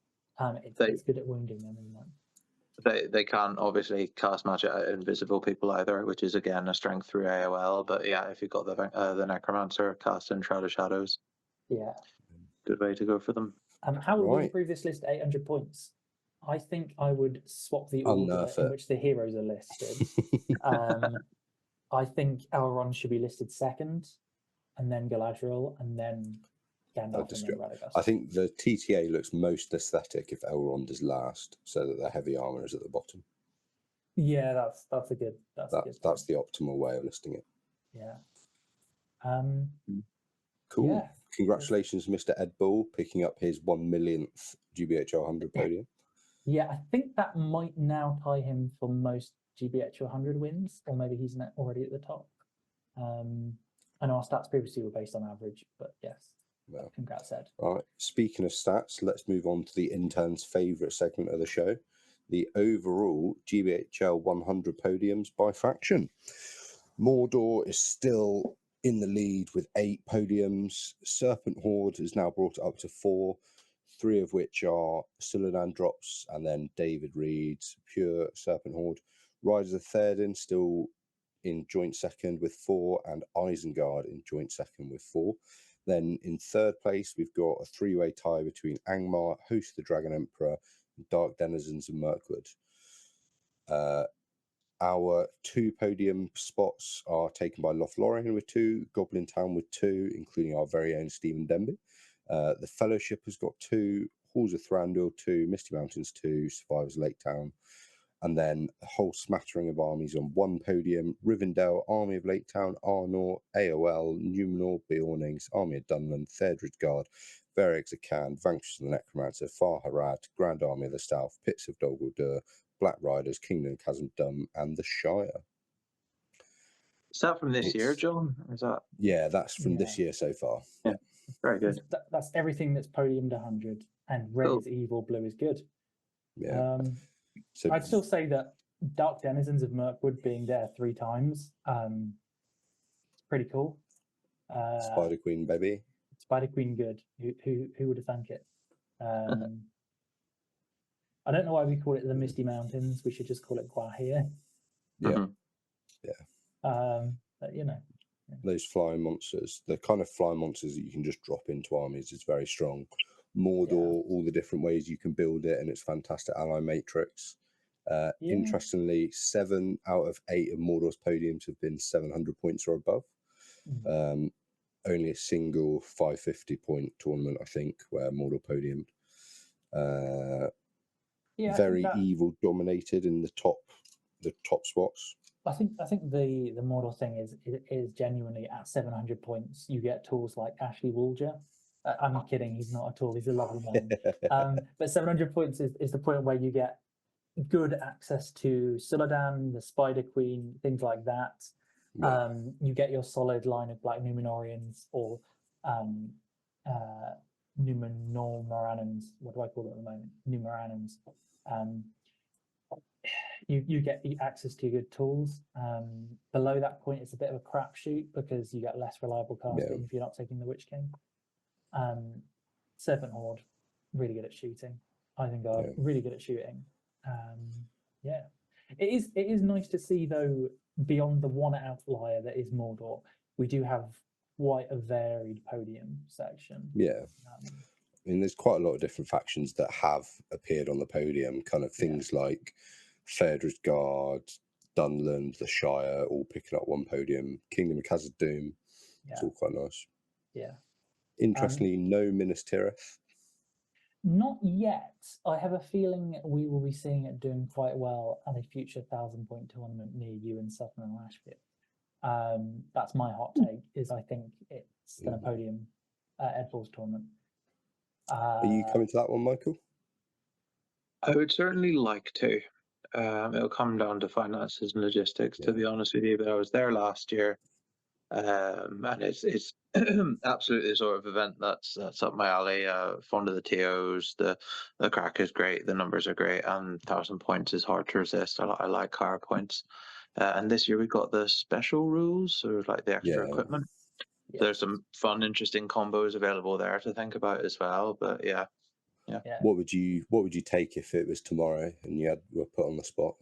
it's good at wounding them, isn't it? They can't obviously cast magic at invisible people either, which is again a strength 3 AOL. But yeah, if you've got the Necromancer cast in Shroud of Shadows, good way to go for them. How would we improve this list to 800 points? I think I would swap the order in which the heroes are listed. I think Elrond should be listed second, and then Galadriel, and then Gandalf, and then Radagast. I think the TTA looks most aesthetic if Elrond is last, so that the heavy armor is at the bottom. Yeah, that's a good. That's the optimal way of listing it. Yeah. Cool. Yeah. Congratulations, Mr. Ed Bull, picking up his 1 millionth GBHL 100 podium. Yeah, I think that might now tie him for most GBHL 100 wins, or maybe he's already at the top. I know our stats previously were based on average, but yes. Well, congrats, Ed. All right. Speaking of stats, let's move on to the intern's favourite segment of the show, the overall GBHL 100 podiums by faction. Mordor is still in the lead with 8 podiums. Serpent Horde has now brought it up to 4, 3 of which are Suladan drops, and then David Reed's pure Serpent Horde. Riders of Theoden still in joint second with 4, and Isengard in joint second with 4. Then in third place, we've got a 3-way tie between Angmar, Host of the Dragon Emperor, Dark Denizens, and Mirkwood. Our 2 podium spots are taken by Lothlorien with 2, Goblin Town with 2, including our very own Stephen Denby. The Fellowship has got 2, Halls of Thranduil 2, Misty Mountains 2, Survivors Lake Town, and then a whole smattering of armies on 1 podium: Rivendell, Army of Lake Town, Arnor, AOL, Numenor, Beornings, Army of Dunland, Thedred Guard, Varix of Can, Vanquish of the Necromancer, Far Harad, Grand Army of the South, Pits of Dol Guldur, Black Riders, Kingdom of Chasm Dum, and the Shire. Is that from this year, It's- John? Or is that? Yeah, that's from this year so far. Yeah. Very good. That's everything that's podiumed 100, and red Cool. is evil, blue is good. Yeah. So I'd still say that Dark Denizens of Mirkwood being there 3 times, pretty cool. Spider Queen, baby. Spider Queen, good. Who would have thunk it? I don't know why we call it the Misty Mountains. We should just call it Gwahir. Yeah. Mhm. But you know, Those flying monsters, the kind of flying monsters that you can just drop into armies, is very strong. Mordor, all the different ways you can build it, and it's fantastic ally matrix. Interestingly, 7 out of 8 of Mordor's podiums have been 700 points or above. Only a single 550 point tournament, I think, where Mordor podiumed. Very evil dominated in the top spots. I think the Mordor thing is genuinely at 700 points. You get tools like Ashley Woolger. I'm kidding. He's not a tool. He's a lovely man. But 700 points is the point where you get good access to Suladan, the Spider Queen, things like that. Yeah. You get your solid line of Black Numenorians or Numenoranans. What do I call it at the moment? Numeranans. You get access to good tools. Below that point, it's a bit of a crapshoot because you get less reliable casting if you're not taking the Witch King. Serpent Horde, really good at shooting. I think are really good at shooting. It is nice to see, though, beyond the one outlier that is Mordor, we do have quite a varied podium section. Yeah. I mean, there's quite a lot of different factions that have appeared on the podium, kind of things like Thedred Guard, Dunland, the Shire, all picking up 1 podium. Kingdom of Khazad-dûm, it's all quite nice. Yeah. Interestingly, no Minas Tirith. Not yet. I have a feeling we will be seeing it doing quite well at a future 1,000-point tournament near you in Sutton and Ashfield. That's my hot take. Is I think it's going to podium Edball's tournament. Are you coming to that one, Michael? I would certainly like to. It'll come down to finances and logistics, to be honest with you. But I was there last year, and it's absolutely the sort of event that's up my alley. Fond of the TOs, the crack is great, the numbers are great, and 1,000 points is hard to resist. I like higher points. And this year we got the special rules, so like the extra equipment. There's some fun, interesting combos available there to think about as well. But yeah. What would you take if it was tomorrow and you were put on the spot?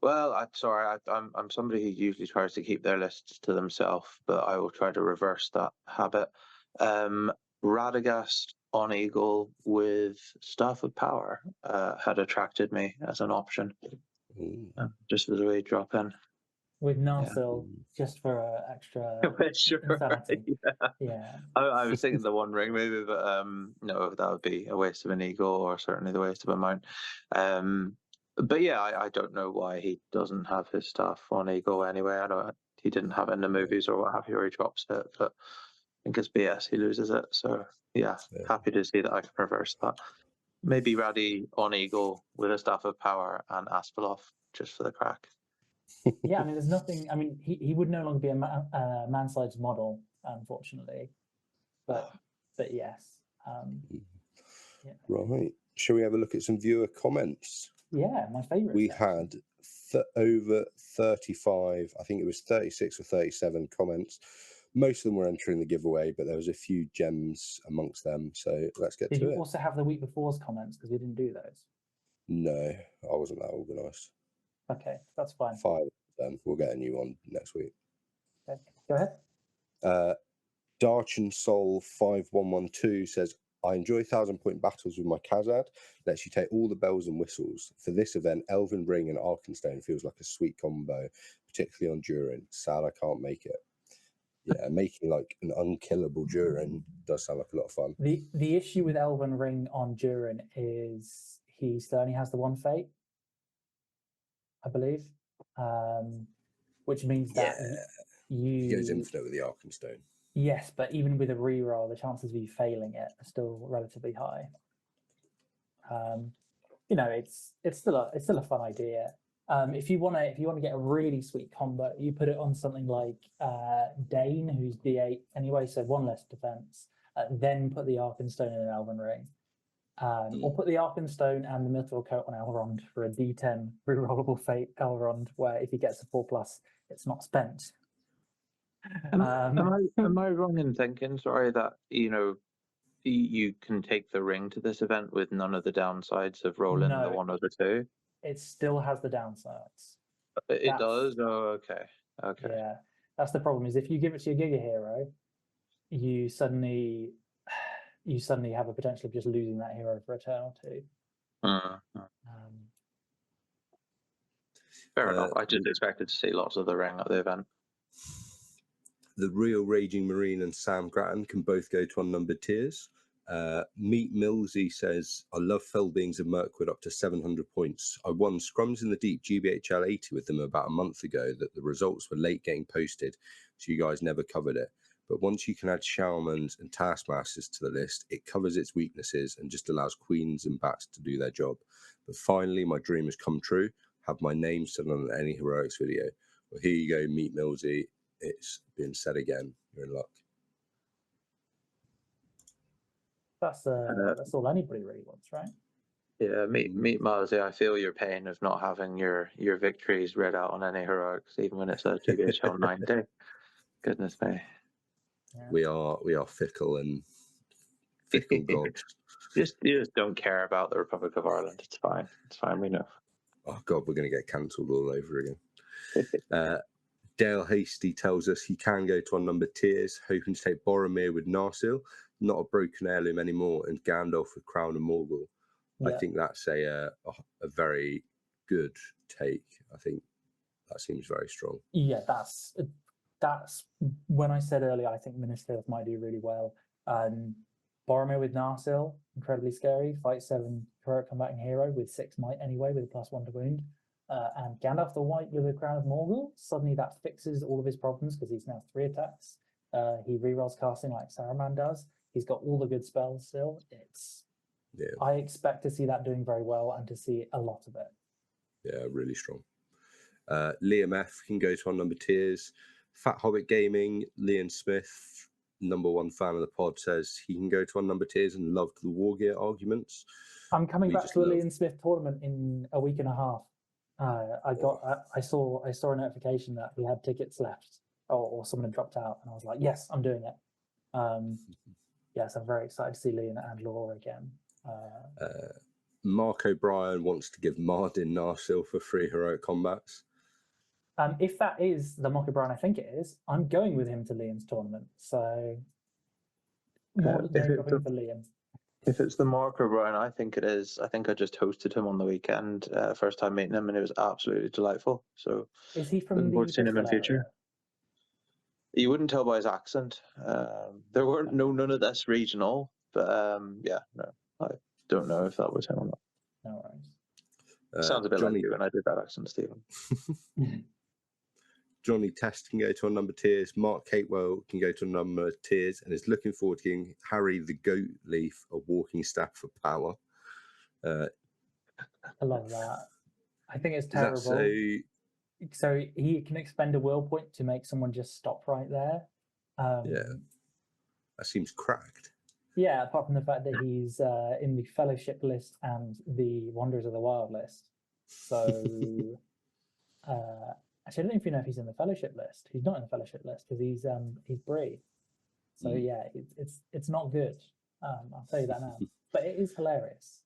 Well, I'm somebody who usually tries to keep their lists to themselves, but I will try to reverse that habit. Radagast on Eagle with Staff of Power had attracted me as an option, just as a way to drop in. With Narsil, just for extra insanity. I was thinking the One Ring maybe, but no, that would be a waste of an Eagle, or certainly the waste of a Mount. But yeah, I don't know why he doesn't have his stuff on Eagle anyway. I know he didn't have it in the movies or what have you, or he drops it, but I think it's BS, he loses it. So yeah, happy to see that I can reverse that. Maybe Raddy on Eagle with a Staff of Power and Aspelov just for the crack. Yeah, I mean, there's nothing. I mean, he would no longer be a Manside's model, unfortunately. But yes. Right. Shall we have a look at some viewer comments? Yeah, my favourite. We had over 35, I think it was 36 or 37 comments. Most of them were entering the giveaway, but there was a few gems amongst them. So let's get to it. Did you also have the week before's comments? Because we didn't do those. No, I wasn't that organised. Okay, that's fine. 5 of them. We'll get a new one next week. Okay, go ahead. Darchin Soul 5112 says, I enjoy 1,000-point battles with my Khazad. Lets you take all the bells and whistles. For this event, Elven Ring and Arkenstone feels like a sweet combo, particularly on Durin. Sad I can't make it. Yeah, making like an unkillable Durin does sound like a lot of fun. The issue with Elven Ring on Durin is he still only has the one fate, I believe, which means that He goes infinite with the Arkenstone. Yes, but even with a reroll, the chances of you failing it are still relatively high. You know, it's still a fun idea. If you want to get a really sweet combo, you put it on something like Dane, who's D8 anyway, so 1 less defense. Then put the Arkenstone in an Elven Ring, or put the Arkenstone and the Mithril Coat on Elrond for a D10 rerollable fate Elrond, where if he gets a 4+, it's not spent. Am I wrong in thinking, sorry, that you can take the ring to this event with none of the downsides of rolling the 1 or the 2? It still has the downsides. It does? Oh, okay. Yeah, that's the problem. Is if you give it to your Giga Hero, you suddenly have a potential of just losing that hero for a turn or 2. Fair enough. I just expected to see lots of the ring at the event. The Real Raging Marine and Sam Grattan can both go to unnumbered tiers. Meet Millsy says, I love Fell Beings of Mirkwood up to 700 points. I won Scrums in the Deep GBHL 80 with them about a month ago that the results were late getting posted, so you guys never covered it. But once you can add Shamans and Taskmasters to the list, it covers its weaknesses and just allows Queens and Bats to do their job. But finally, my dream has come true. Have my name said on any heroics video. Well, here you go, Meet Millsy. It's been said again. You're in luck. That's all anybody really wants, right? Yeah, meet Milesy. I feel your pain of not having your victories read out on any heroics, even when it's a GBHL 90. Goodness me. Yeah. We are fickle and fickle gods. You just don't care about the Republic of Ireland. It's fine. It's fine. We know. Oh God, we're going to get cancelled all over again. Dale Hasty tells us he can go to unnumbered tiers, hoping to take Boromir with Narsil, not a broken heirloom anymore, and Gandalf with Crown and Morgul. Yeah. I think that's a very good take. I think that seems very strong. Yeah, that's when I said earlier, I think Minister might do really well. Boromir with Narsil, incredibly scary. Fight 7 heroic combating hero with 6 might anyway, with a +1 to wound. And Gandalf the White with a Crown of Morgul, suddenly that fixes all of his problems because he's now 3 attacks. He rerolls casting like Saruman does. He's got all the good spells still. I expect to see that doing very well and to see a lot of it. Yeah, really strong. Liam F can go to unnumbered tiers. Fat Hobbit Gaming, Leon Smith, #1 fan of the pod, says he can go to unnumbered tiers and loved the War Gear arguments. I'm coming back to a Leon Smith tournament in a week and a half. I saw a notification that we had tickets left, or someone had dropped out, and I was like, yes, I'm doing it. Yes, I'm very excited to see Leon and Laura again. Mark O'Brien wants to give Mardin Narsil for 3 heroic combats. If that is the Mark O'Brien I think it is, I'm going with him to Liam's tournament. So more name dropping for Liam. If it's the Mark O'Brien, I think it is. I think I just hosted him on the weekend, first time meeting him, and it was absolutely delightful. So is he from the seeing him in future? Area? You wouldn't tell by his accent. There weren't none of this regional, but yeah, no, I don't know if that was him or not. No worries. Sounds a bit like you when I did that accent, Stephen. Johnny Test can go to unnumbered tiers. Mark Catewell can go to unnumbered tiers and is looking forward to giving Harry the Goat Leaf a walking staff for power. I love that. I think it's terrible. So he can expend a will point to make someone just stop right there. Yeah, that seems cracked. Yeah, apart from the fact that he's in the Fellowship list and the Wanderers of the Wild list. So, actually, I don't even know if he's in the Fellowship list. He's not in the Fellowship list because he's Bree. So yeah, it's not good. I'll tell you that now. But it is hilarious.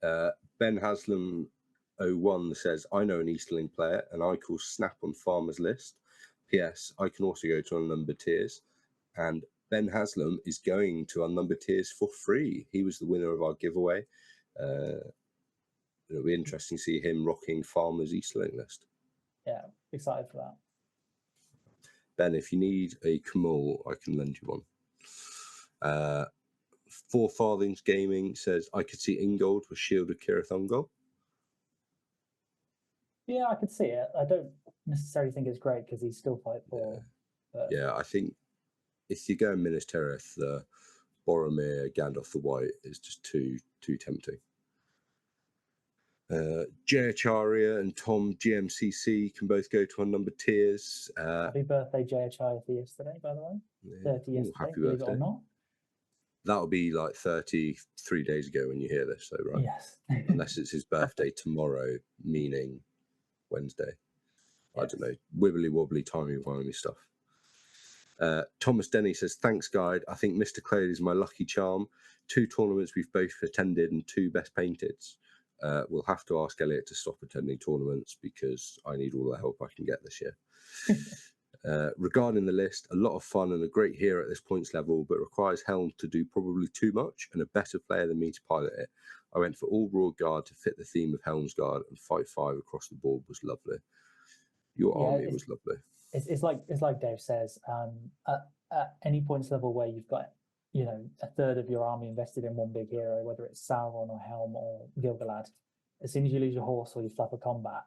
Ben Haslam 01 says, I know an Easterling player and I call Snap on Farmer's List. P.S. I can also go to unnumbered tiers. And Ben Haslam is going to Unnumbered Tiers for free. He was the winner of our giveaway. It'll be interesting to see him rocking Farmer's Eastling list. Yeah, excited for that. Ben, if you need a Kamal, I can lend you one. 4 Farthings Gaming says, I could see Ingold with Shield of Kirith Ungol. Yeah, I could see it. I don't necessarily think it's great because he's still fight for. Yeah, I think if you go Minas Tirith, the Boromir, Gandalf the White is just too tempting. JHaria and Tom GMCC can both go to Unnumbered Tiers. Happy birthday, JHI, for yesterday, by the way. 30 yesterday, happy believe birthday. it or not. That'll be like 33 days ago when you hear this, so right? Yes. Unless it's his birthday tomorrow, meaning Wednesday. Yes. I don't know. Wibbly wobbly, timey-wimey stuff. Thomas Denny says, thanks, guide. I think Mr. Clade is my lucky charm. 2 tournaments we've both attended and 2 best painteds. We'll have to ask Elliot to stop attending tournaments because I need all the help I can get this year. Regarding the list, a lot of fun and a great hero at this points level, but requires Helm to do probably too much and a better player than me to pilot it. I went for all broad guard to fit the theme of Helm's Guard, and fight 5 across the board was lovely. Your army was lovely. It's like Dave says, at any points level where you've got, you know, a third of your army invested in one big hero, whether it's Sauron or Helm or Gil-galad, as soon as you lose your horse or you flap a combat,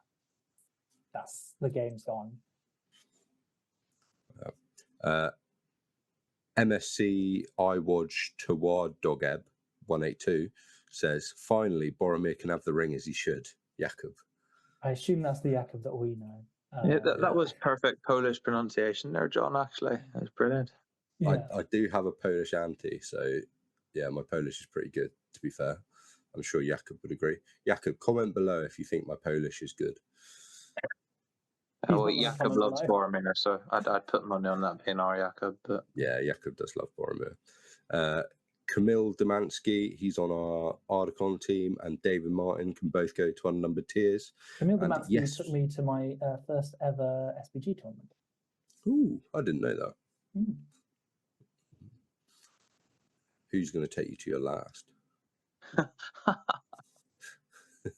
that's the game's gone. MSC iWatch Tawad Dogeb 182 says, finally Boromir can have the ring as he should. Jakub. I assume that's the Jakub that we know. Yeah, that was perfect Polish pronunciation there, John, actually. That was brilliant. Yeah. I do have a Polish auntie, so yeah, my Polish is pretty good, to be fair. I'm sure Jakub would agree. Jakub, comment below if you think my Polish is good. Well, Jakub loves Boromir, so I'd put money on that being our Jakub. But yeah, Jakub does love Boromir. Kamil Demansky, he's on our Ardacon team, and David Martin can both go to Unnumbered Tiers. Kamil Demansky took me to my first ever SBG tournament. Ooh, I didn't know that. Mm. Who's going to take you to your last?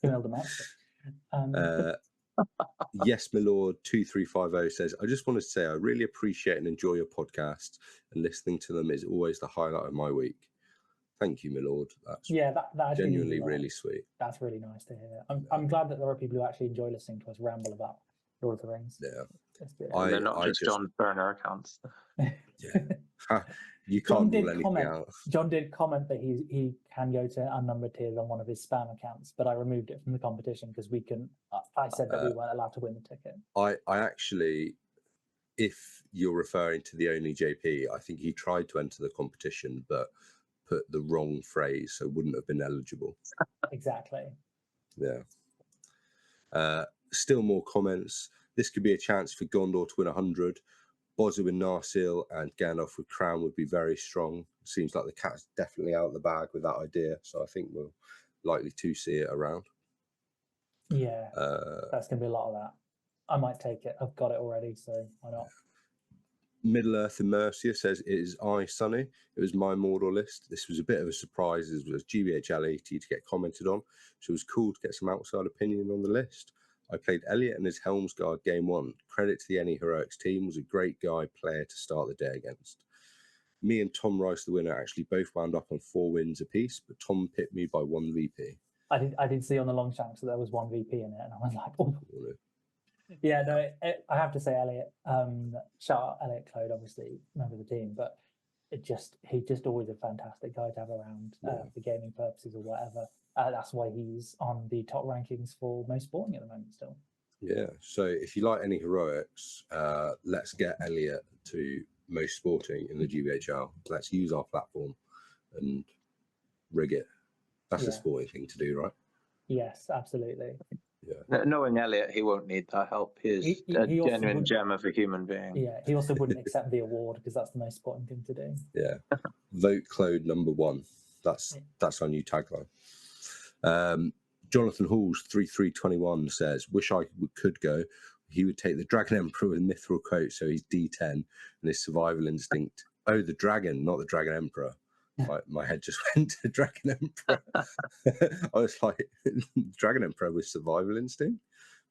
Kamil Demansky. Yes, my lord, 2350 says, I just wanted to say I really appreciate and enjoy your podcast, and listening to them is always the highlight of my week. Thank you, my lord. That's that genuinely really sweet. That's really nice to hear. I'm glad that there are people who actually enjoy listening to us ramble about Lord of the Rings. Yeah. They're not just John burner accounts. Yeah. You can't rule anything out. John did comment that he can go to Unnumbered Tiers on one of his spam accounts, but I removed it from the competition because we couldn't. I said that we weren't allowed to win the ticket. I actually, if you're referring to the only JP, I think he tried to enter the competition but put the wrong phrase, so wouldn't have been eligible. Exactly. Yeah. Still more comments. This could be a chance for Gondor to win 100. Bozza with Narsil and Gandalf with Crown would be very strong. Seems like the cat's definitely out of the bag with that idea, so I think we'll likely to see it around. Yeah, that's going to be a lot of that. I might take it. I've got it already, so why not? Middle Earth and Mercia says, it is I, Sonny. It was my Mordor list. This was a bit of a surprise as it was GBHL 80 to get commented on, so it was cool to get some outside opinion on the list. I played Elliot and his Helmsguard game 1. Credit to the Any Heroics team, was a great guy player to start the day against. Me and Tom Rice, the winner, actually both wound up on 4 wins apiece, but Tom pipped me by 1 VP. I did see on the long shanks that there was 1 VP in it, and I was like, oh. Yeah, no, I have to say, Elliot, shout out Elliot Clode, obviously, member of the team, but he's just always a fantastic guy to have around for gaming purposes or whatever. That's why he's on the top rankings for most sporting at the moment still. Yeah, so if you like Any Heroics, let's get Elliot to most sporting in the GBHL. Let's use our platform and rig it. That's a sporting thing to do, right? Yes, absolutely. Yeah. Knowing Elliot, he won't need that help. He is a genuine gem of a human being. Yeah, he also wouldn't accept the award because that's the most sporting thing to do. Yeah. Vote Claude #1. That's our new tagline. Jonathan Halls 3321 says, wish I could go. He would take the Dragon Emperor with Mithril coat, so he's D10 and his survival instinct Oh, the dragon, not the Dragon Emperor. My head just went to Dragon Emperor. I was like, Dragon Emperor with survival instinct?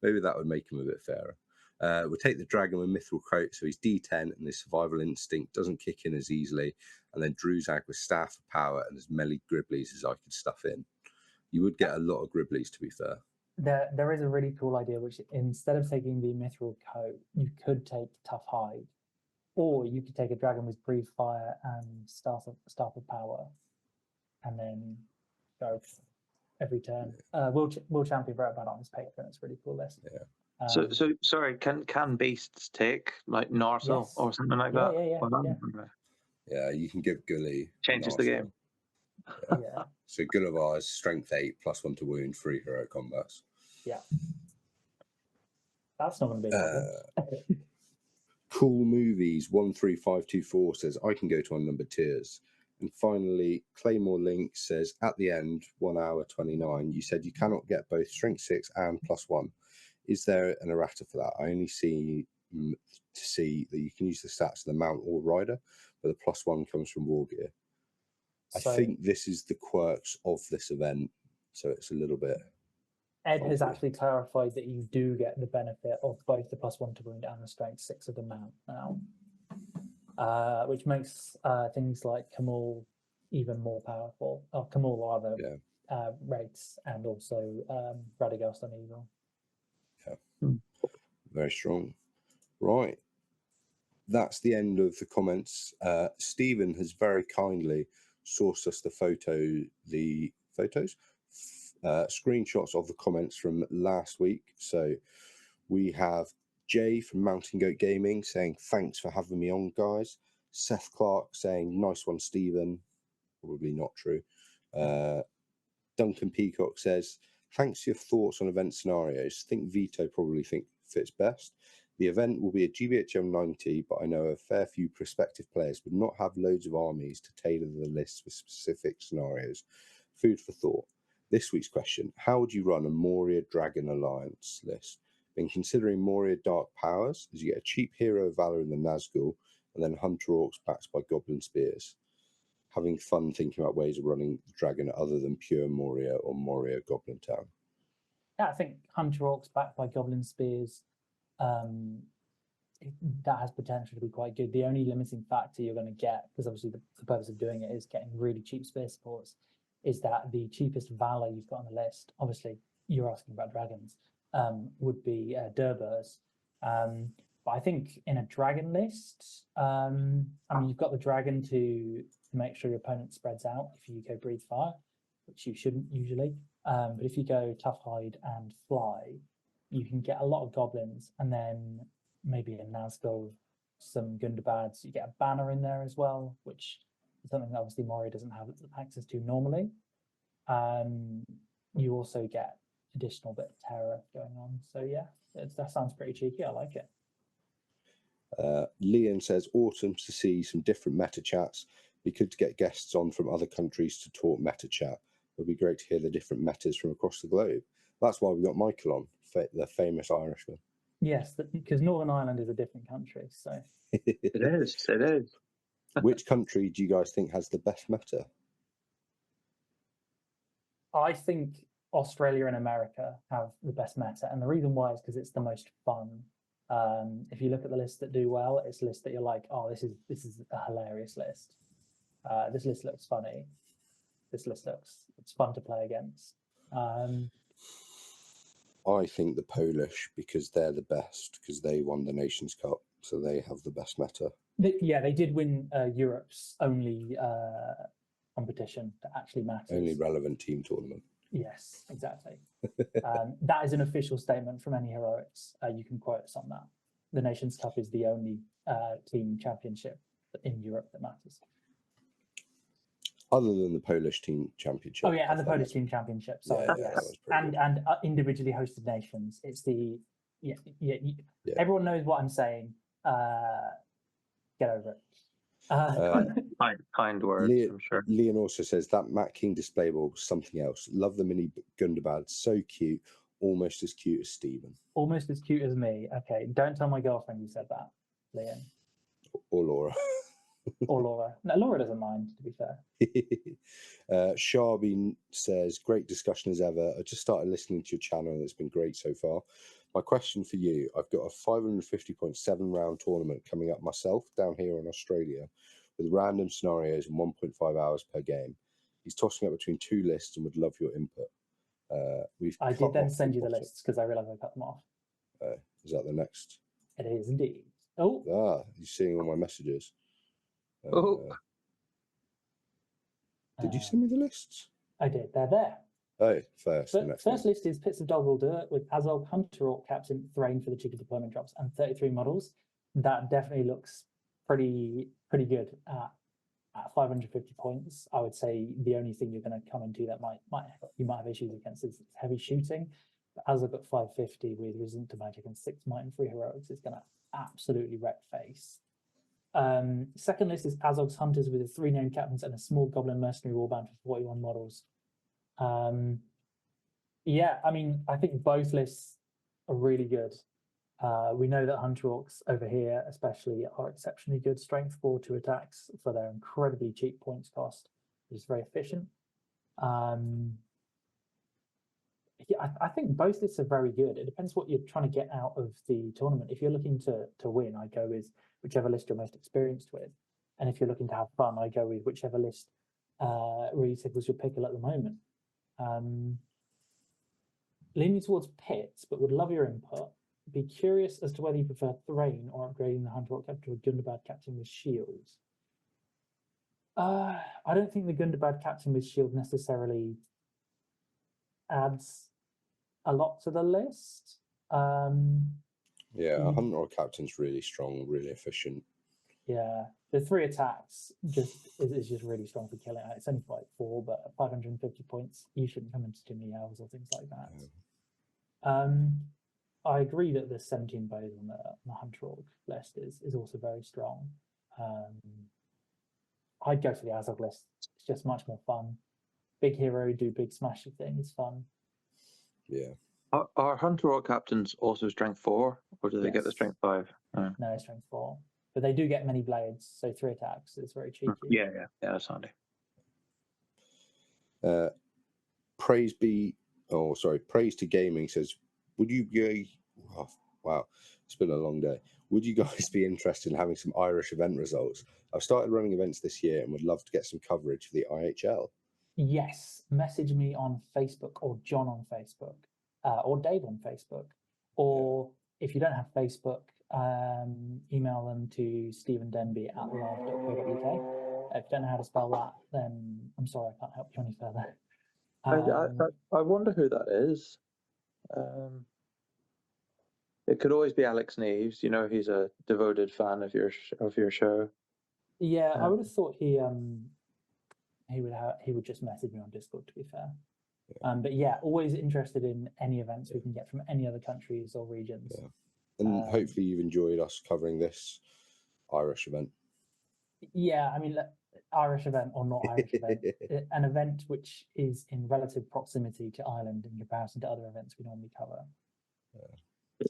Maybe that would make him a bit fairer. We'll take the dragon with mithril coat, so he's D10 and his survival instinct doesn't kick in as easily. And then Druzag with staff of power and as many Gribblies as I could stuff in. You would get a lot of Gribblies, to be fair. There is a really cool idea, which instead of taking the mithril coat, you could take tough hide, or you could take a dragon with breathe fire and staff of power, and then go every turn. Will Champion wrote about it on his Patreon. It's a really cool list. Yeah. So sorry, can beasts take like Narsil Yes. or something like that? Yeah. Yeah, you can give Gully. Changes the game. Yeah. So Gullivar's strength 8 +1 to wound, 3 heroic combats. Yeah. That's not going to be a problem. Cool Movies 13524 says I can go to unnumbered tiers. And finally, Claymore Link says at the end, 1 hour 29, you said you cannot get both strength 6 and +1. Is there an errata for that? I only see to see that you can use the stats of the mount or rider, but the +1 comes from war gear. I think this is the quirks of this event, so it's a little bit. Ed has actually clarified that you do get the benefit of both the +1 to wound and the strength 6 of the mount now, which makes things like Camul even more powerful. Or Camul are the rates, and also Radagast on Evil. Yeah, very strong. Right, that's the end of the comments. Stephen has very kindly sourced us the photos, screenshots of the comments from last week. So we have Jay from Mountain Goat Gaming saying, thanks for having me on, guys. Seth Clark saying, nice one, Stephen. Probably not true. Duncan Peacock says, thanks for your thoughts on event scenarios. Think Vito probably fits best. The event will be a GBHM 90, but I know a fair few prospective players would not have loads of armies to tailor the list for specific scenarios. Food for thought. This week's question, how would you run a Moria Dragon Alliance list? Been considering Moria Dark Powers, as you get a cheap hero of valor in the Nazgul, and then Hunter Orcs backed by Goblin Spears. Having fun thinking about ways of running the dragon other than pure Moria or Moria Goblin Town. Yeah, I think Hunter Orcs backed by Goblin Spears, that has potential to be quite good. The only limiting factor you're going to get, because obviously the purpose of doing it is getting really cheap spear supports, is that the cheapest valor you've got on the list, obviously you're asking about dragons, would be Durburs. But I think in a dragon list, I mean, you've got the dragon to make sure your opponent spreads out if you go breathe fire, which you shouldn't usually. But if you go tough hide and fly, you can get a lot of goblins, and then maybe a Nazgul, some Gundabads. You get a banner in there as well, which is something that obviously Moria doesn't have access to normally. You also get additional bit of terror going on. So yeah, that sounds pretty cheeky. I like it. Leon says, awesome to see some different meta chats. Be good to get guests on from other countries to talk meta chat. It would be great to hear the different metas from across the globe. That's why we got Michael on, the famous Irishman. Yes, because Northern Ireland is a different country. So It is. Which country do you guys think has the best meta? I think Australia and America have the best meta, and the reason why is because it's the most fun. If you look at the lists that do well, it's a list that you're like, oh, this is a hilarious list. This list looks funny. This list it's fun to play against. I think the Polish, because they're the best, because they won the Nations Cup, so they have the best meta. They did win Europe's only competition that actually matters. Only relevant team tournament. Yes, exactly. That is an official statement from any heroics. You can quote us on that. The Nations Cup is the only team championship in Europe that matters. Other than the Polish team championship. Oh yeah, and the Polish team championship. Sorry, yes, and individually hosted nations. It's the everyone knows what I'm saying. Get over it. Kind words, I'm sure. Leon also says that Matt King display ball was something else. Love the mini Gundabad, so cute, almost as cute as Stephen. Almost as cute as me. Okay, don't tell my girlfriend you said that, Leon. Or Laura. Or Laura. No, Laura doesn't mind, to be fair. Sharby says, great discussion as ever. I just started listening to your channel and it's been great so far. My question for you, I've got a 550.7 round tournament coming up myself down here in Australia with random scenarios and 1.5 hours per game. He's tossing up between two lists and would love your input. I did then send you the lists because I realised I cut them off. Is that the next? It is indeed. Oh. You're seeing all my messages. Did you send me the lists? I did. They're there. Oh, first. The next first list is Pits of Dogville Dirt with Azog Hunter Orc Captain Thrain for the cheeky deployment drops and 33 models. That definitely looks pretty good at 550 points. I would say the only thing you're going to come into that you might have issues against is heavy shooting. But Azog at 550 with resistant to magic and 6 might and 3 heroics is going to absolutely wreck face. Second list is Azog's Hunters with the 3 named captains and a small goblin mercenary warband for 41 models. Yeah, I mean, I think both lists are really good. We know that Hunter Orcs over here especially are exceptionally good strength 4-2 attacks for their incredibly cheap points cost, which is very efficient. Yeah, I think both lists are very good. It depends what you're trying to get out of the tournament. If you're looking to win, I go with whichever list you're most experienced with. And if you're looking to have fun, I go with whichever list really tickles your pickle at the moment. Leaning towards Pits, but would love your input. Be curious as to whether you prefer Thrain or upgrading the Hunter Orc Captain to a Gundabad Captain with shields. I don't think the Gundabad Captain with shield necessarily adds a lot to the list. Yeah, Hunter Orc Captain's really strong, really efficient. Yeah, the 3 attacks is just really strong for killing. It's only like 4, but at 550 points, you shouldn't come into too many hours or things like that. Yeah. I agree that the 17 bows on the Hunter Orc list is also very strong. I'd go for the Azog list. It's just much more fun. Big hero, do big smashy thing is fun. Yeah. Are Hunter Orc Captains also strength 4, or do they get the strength 5? No, strength 4. But they do get many blades, so 3 attacks is very cheeky. Yeah, that's handy. Praise to Gaming says, would you be, wow, it's been a long day. Would you guys be interested in having some Irish event results? I've started running events this year and would love to get some coverage for the IHL. Yes, message me on Facebook or John on Facebook or Dave on Facebook. Or if you don't have Facebook, email them to stephendenby@live.co.uk. If you don't know how to spell that, then I'm sorry, I can't help you any further. I wonder who that is. It could always be Alex Neves. You know, he's a devoted fan of your show. Yeah, I would have thought he would just message me on Discord, to be fair. But yeah, always interested in any events we can get from any other countries or regions. Yeah. And hopefully you've enjoyed us covering this Irish event. Yeah, I mean, Irish event or not Irish event, an event which is in relative proximity to Ireland in comparison to other events we normally cover.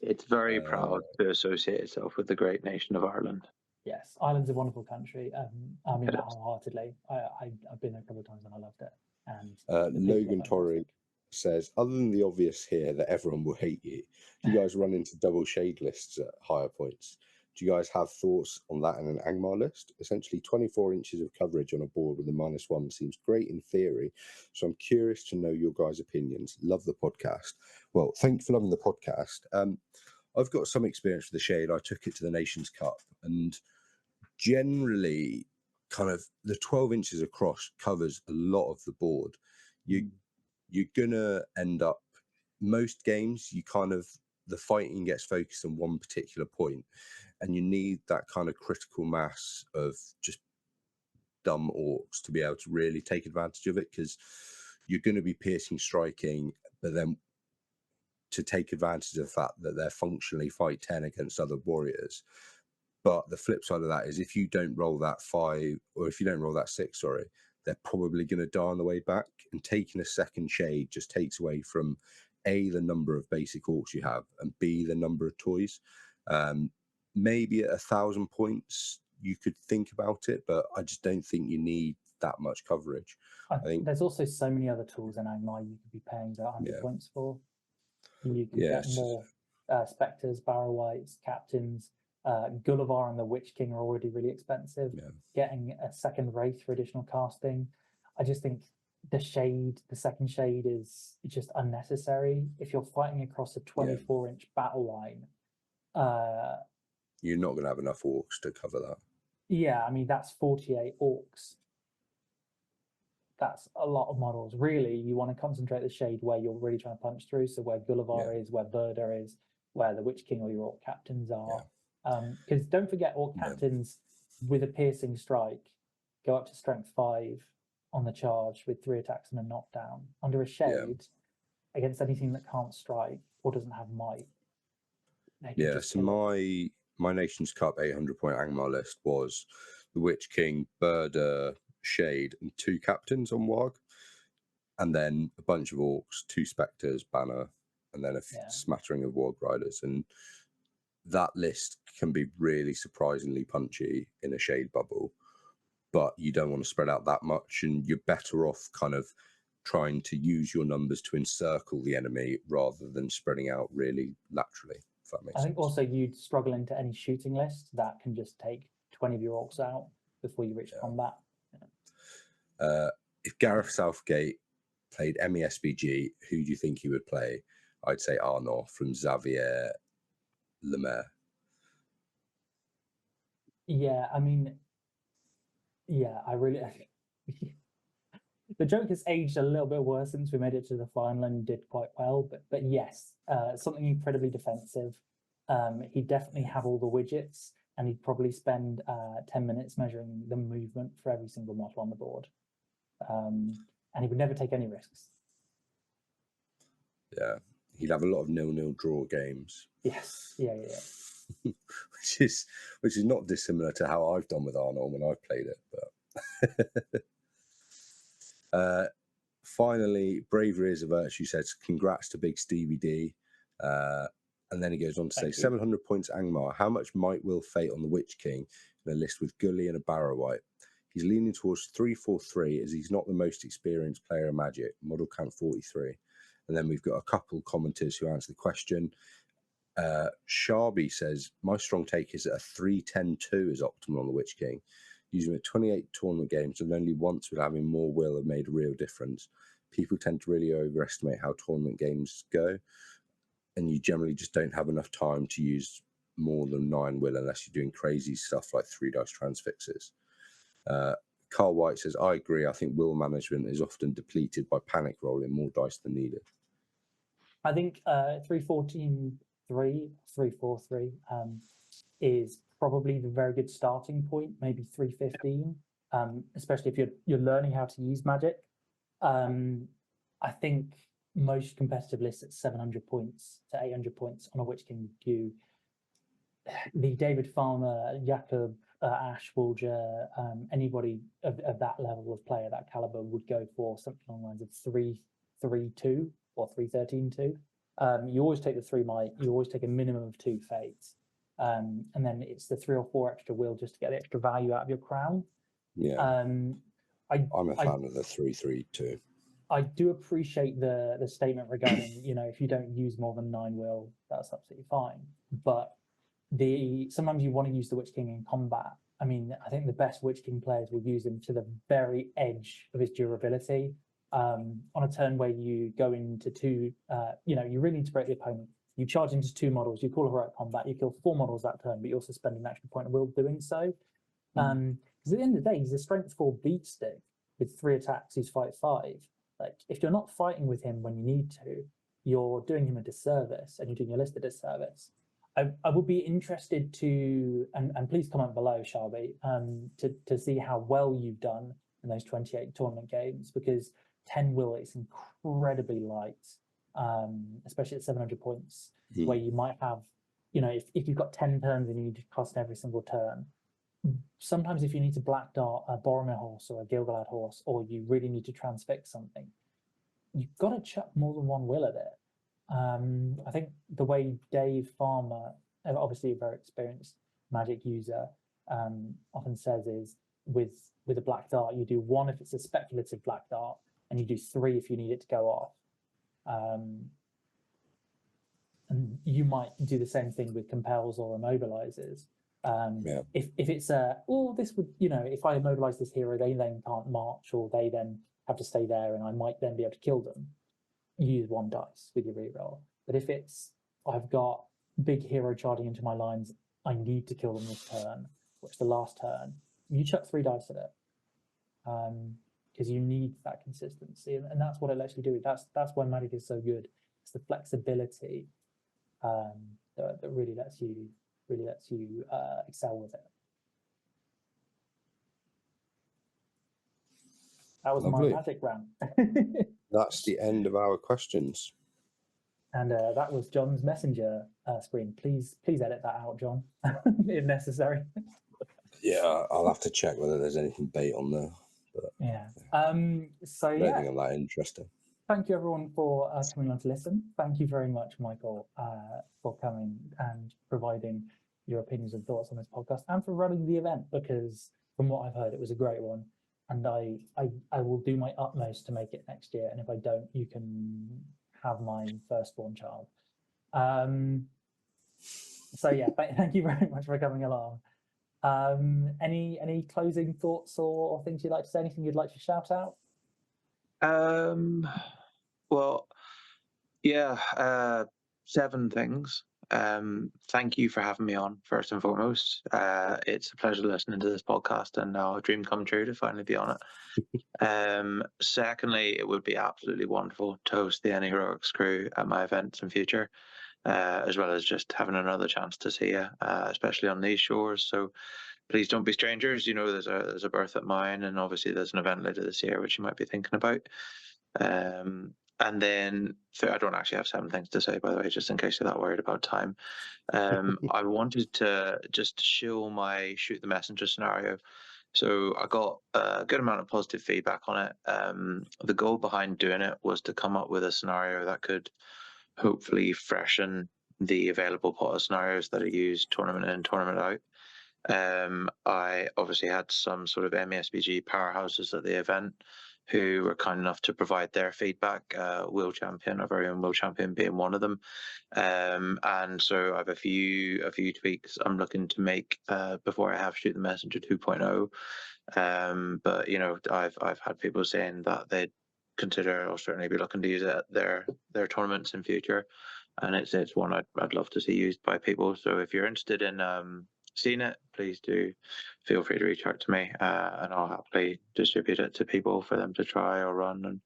It's very proud to associate itself with the great nation of Ireland. Yes, Ireland's a wonderful country. I mean that wholeheartedly. I've been there a couple of times and I loved it. And Logan Torrey says, other than the obvious here that everyone will hate you, do you guys run into double shade lists at higher points? Do you guys have thoughts on that in an Angmar list? Essentially 24 inches of coverage on a board with a -1 seems great in theory, so I'm curious to know your guys' opinions. Love the podcast. Well, thank you for loving the podcast. I've got some experience with the shade. I took it to the Nations Cup, and generally kind of the 12 inches across covers a lot of the board. You're gonna end up, most games, the fighting gets focused on one particular point, and you need that kind of critical mass of just dumb orcs to be able to really take advantage of it, because you're going to be piercing striking, but then to take advantage of the fact that they're functionally fight 10 against other warriors. But the flip side of that is if you don't roll that 5, or if you don't roll that 6, they're probably going to die on the way back, and taking a second shade just takes away from A, the number of basic orcs you have, and B, the number of toys. Maybe at 1,000 points, you could think about it, but I just don't think you need that much coverage. I think there's also so many other tools in Angmar you could be paying about 100 points for. You could get more Spectres, Barrow Whites, Captains. Gullivar and the Witch King are already really expensive. Getting a second Wraith for additional casting. I just think the second shade is just unnecessary. If you're fighting across a 24-inch battle line, you're not going to have enough orcs to cover that. Yeah, I mean, that's 48 orcs. That's a lot of models. Really, you want to concentrate the shade where you're really trying to punch through. So where Gullivar is, where Verda is, where the Witch King or your Orc Captains are. Because don't forget, Orc Captains with a piercing strike go up to strength 5 on the charge with 3 attacks and a knockdown. Under a shade, against anything that can't strike or doesn't have might. So my Nations Cup 800-point Angmar list was the Witch King, Verda, Shade, and 2 captains on Warg, and then a bunch of orcs, 2 spectres, banner, and then a smattering of Warg riders. And that list can be really surprisingly punchy in a shade bubble, but you don't want to spread out that much, and you're better off kind of trying to use your numbers to encircle the enemy rather than spreading out really laterally. If that makes sense. I think also you'd struggle into any shooting list that can just take 20 of your orcs out before you reach combat. If Gareth Southgate played MESBG, who do you think he would play? I'd say Arnoediad from Xavier Lemaire. Yeah, I mean, I really... The joke has aged a little bit worse since we made it to the final and did quite well, but yes, something incredibly defensive. He'd definitely have all the widgets, and he'd probably spend 10 minutes measuring the movement for every single model on the board. And he would never take any risks. Yeah, he'd have a lot of 0-0 draw games. Yes, yeah. which is not dissimilar to how I've done with Arnold when I've played it. But finally, bravery is a virtue. Says congrats to Big Stevie D. And then he goes on to say 700 points Angmar. How much might will fate on the Witch King in a list with Gully and a Barrow White? He's leaning towards 3-4-3 as he's not the most experienced player in Magic. Model count 43. And then we've got a couple commenters who answer the question. Sharby says, my strong take is that a 3-10-2 is optimal on the Witch King. Using it at 28 tournament games and only once with having more will have made a real difference. People tend to really overestimate how tournament games go, and you generally just don't have enough time to use more than 9 will unless you're doing crazy stuff like 3-dice transfixes. Carl White says, I agree. I think will management is often depleted by panic rolling more dice than needed. I think 3-14-3, 3-4-3 is probably the very good starting point, maybe 3-15, especially if you're learning how to use Magic. I think most competitive lists at 700 points to 800 points on a Witch King do. The David Farmer, Jakob, Ash, Woolger, anybody of that level of player, that caliber, would go for something along the lines of 3-3-2 or 3-13-2. You always take the 3 might, you always take a minimum of 2 fates. And then it's the 3 or 4 extra will just to get the extra value out of your crown. Yeah. I'm a fan of the 3-3-2. I do appreciate the statement regarding, if you don't use more than 9 will, that's absolutely fine. But sometimes you want to use the Witch King in combat. I mean, I think the best Witch King players will use him to the very edge of his durability. On a turn where you go into 2, you really need to break the opponent. You charge into 2 models, you call a heroic combat, you kill 4 models that turn, but you also spend an extra point of will doing so. Because at the end of the day, he's a strength 4 beat stick with 3 attacks, he's fight 5. Like, if you're not fighting with him when you need to, you're doing him a disservice and you're doing your list a disservice. I would be interested to, and please comment below, Sharby, to see how well you've done in those 28 tournament games, because 10 will is incredibly light, especially at 700 points, where you might have, if you've got 10 turns and you need to cost every single turn, sometimes if you need to black dart a Boromir horse or a Gilgalad horse, or you really need to transfix something, you've got to chuck more than 1 will at it. I think the way Dave Farmer, obviously a very experienced Magic user, often says is with a black dart, you do 1 if it's a speculative black dart, and you do 3 if you need it to go off. And you might do the same thing with compels or immobilizes. If it's this would, if I immobilize this hero, they then can't march, or they then have to stay there, and I might then be able to kill them. You use 1 dice with your reroll. But if it's I've got big hero charging into my lines, I need to kill them this turn, or it's the last turn, you chuck 3 dice at it. Because you need that consistency, and that's what it lets you do. That's why Magic is so good. It's the flexibility that really lets you excel with it. That was Lovely. my Magic rant. That's the end of our questions. And that was John's messenger screen. Please edit that out, John, if necessary. Yeah, I'll have to check whether there's anything bait on there. But Yeah. So I don't think I'm that interesting. Thank you everyone for coming on to listen. Thank you very much, Michael, for coming and providing your opinions and thoughts on this podcast, and for running the event, because from what I've heard, it was a great one. And I will do my utmost to make it next year. And if I don't, you can have my firstborn child. So yeah, thank you very much for coming along. Any closing thoughts or things you'd like to say? Anything you'd like to shout out? Well, yeah, 7 things. Thank you for having me on, first and foremost. It's a pleasure listening to this podcast, and now a dream come true to finally be on it. Secondly, it would be absolutely wonderful to host the Any Heroics crew at my events in future, as well as just having another chance to see you, especially on these shores. So please don't be strangers. There's a berth at mine, and obviously there's an event later this year which you might be thinking about. And then I don't actually have 7 things to say, by the way, just in case you're that worried about time. I wanted to just show my shoot the messenger scenario. So I got a good amount of positive feedback on it. The goal behind doing it was to come up with a scenario that could hopefully freshen the available pot of scenarios that are used tournament in, tournament out. I obviously had some sort of MESBG powerhouses at the event who were kind enough to provide their feedback. Will Champion, our very own Will Champion, being one of them. And so I have a few tweaks I'm looking to make before I have Shoot the Messenger 2.0. But I've had people saying that they'd consider or certainly be looking to use it at their tournaments in future, and it's one I'd love to see used by people. So if you're interested in seen it, please do feel free to reach out to me, and I'll happily distribute it to people for them to try or run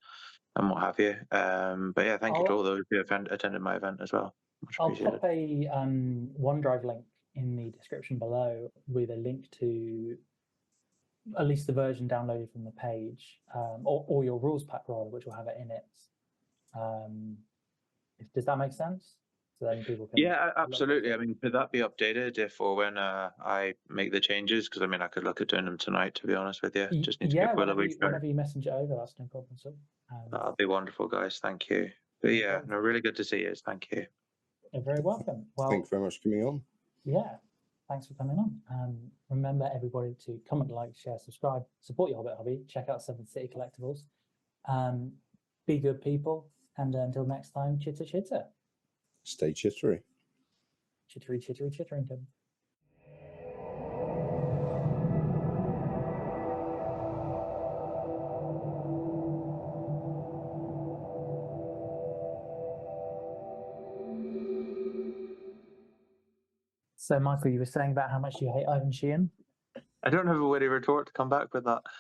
and what have you. But yeah, thank you to all those who attended my event as well. Much appreciated. I'll pop a OneDrive link in the description below with a link to at least the version downloaded from the page, or your rules pack rather, which will have it in it. Does that make sense? So then people can. Yeah, absolutely. I mean, could that be updated if or when I make the changes? Because I could look at doing them tonight, to be honest with you. Just need to give Will a week. Whenever you message it over, that's no problem. So that'd be wonderful, guys. Thank you. But yeah, really good to see you. Thank you. You're very welcome. Well, thanks very much for coming on. Yeah, thanks for coming on. Remember, everybody, to comment, like, share, subscribe, support your Hobbit hobby. Check out 7th City Collectibles. Be good people, and until next time, chitter chitter. Stay chittery. Chittery, chittery, chitterington. So, Michael, you were saying about how much you hate Ivan Sheehan? I don't have a witty retort to come back with that.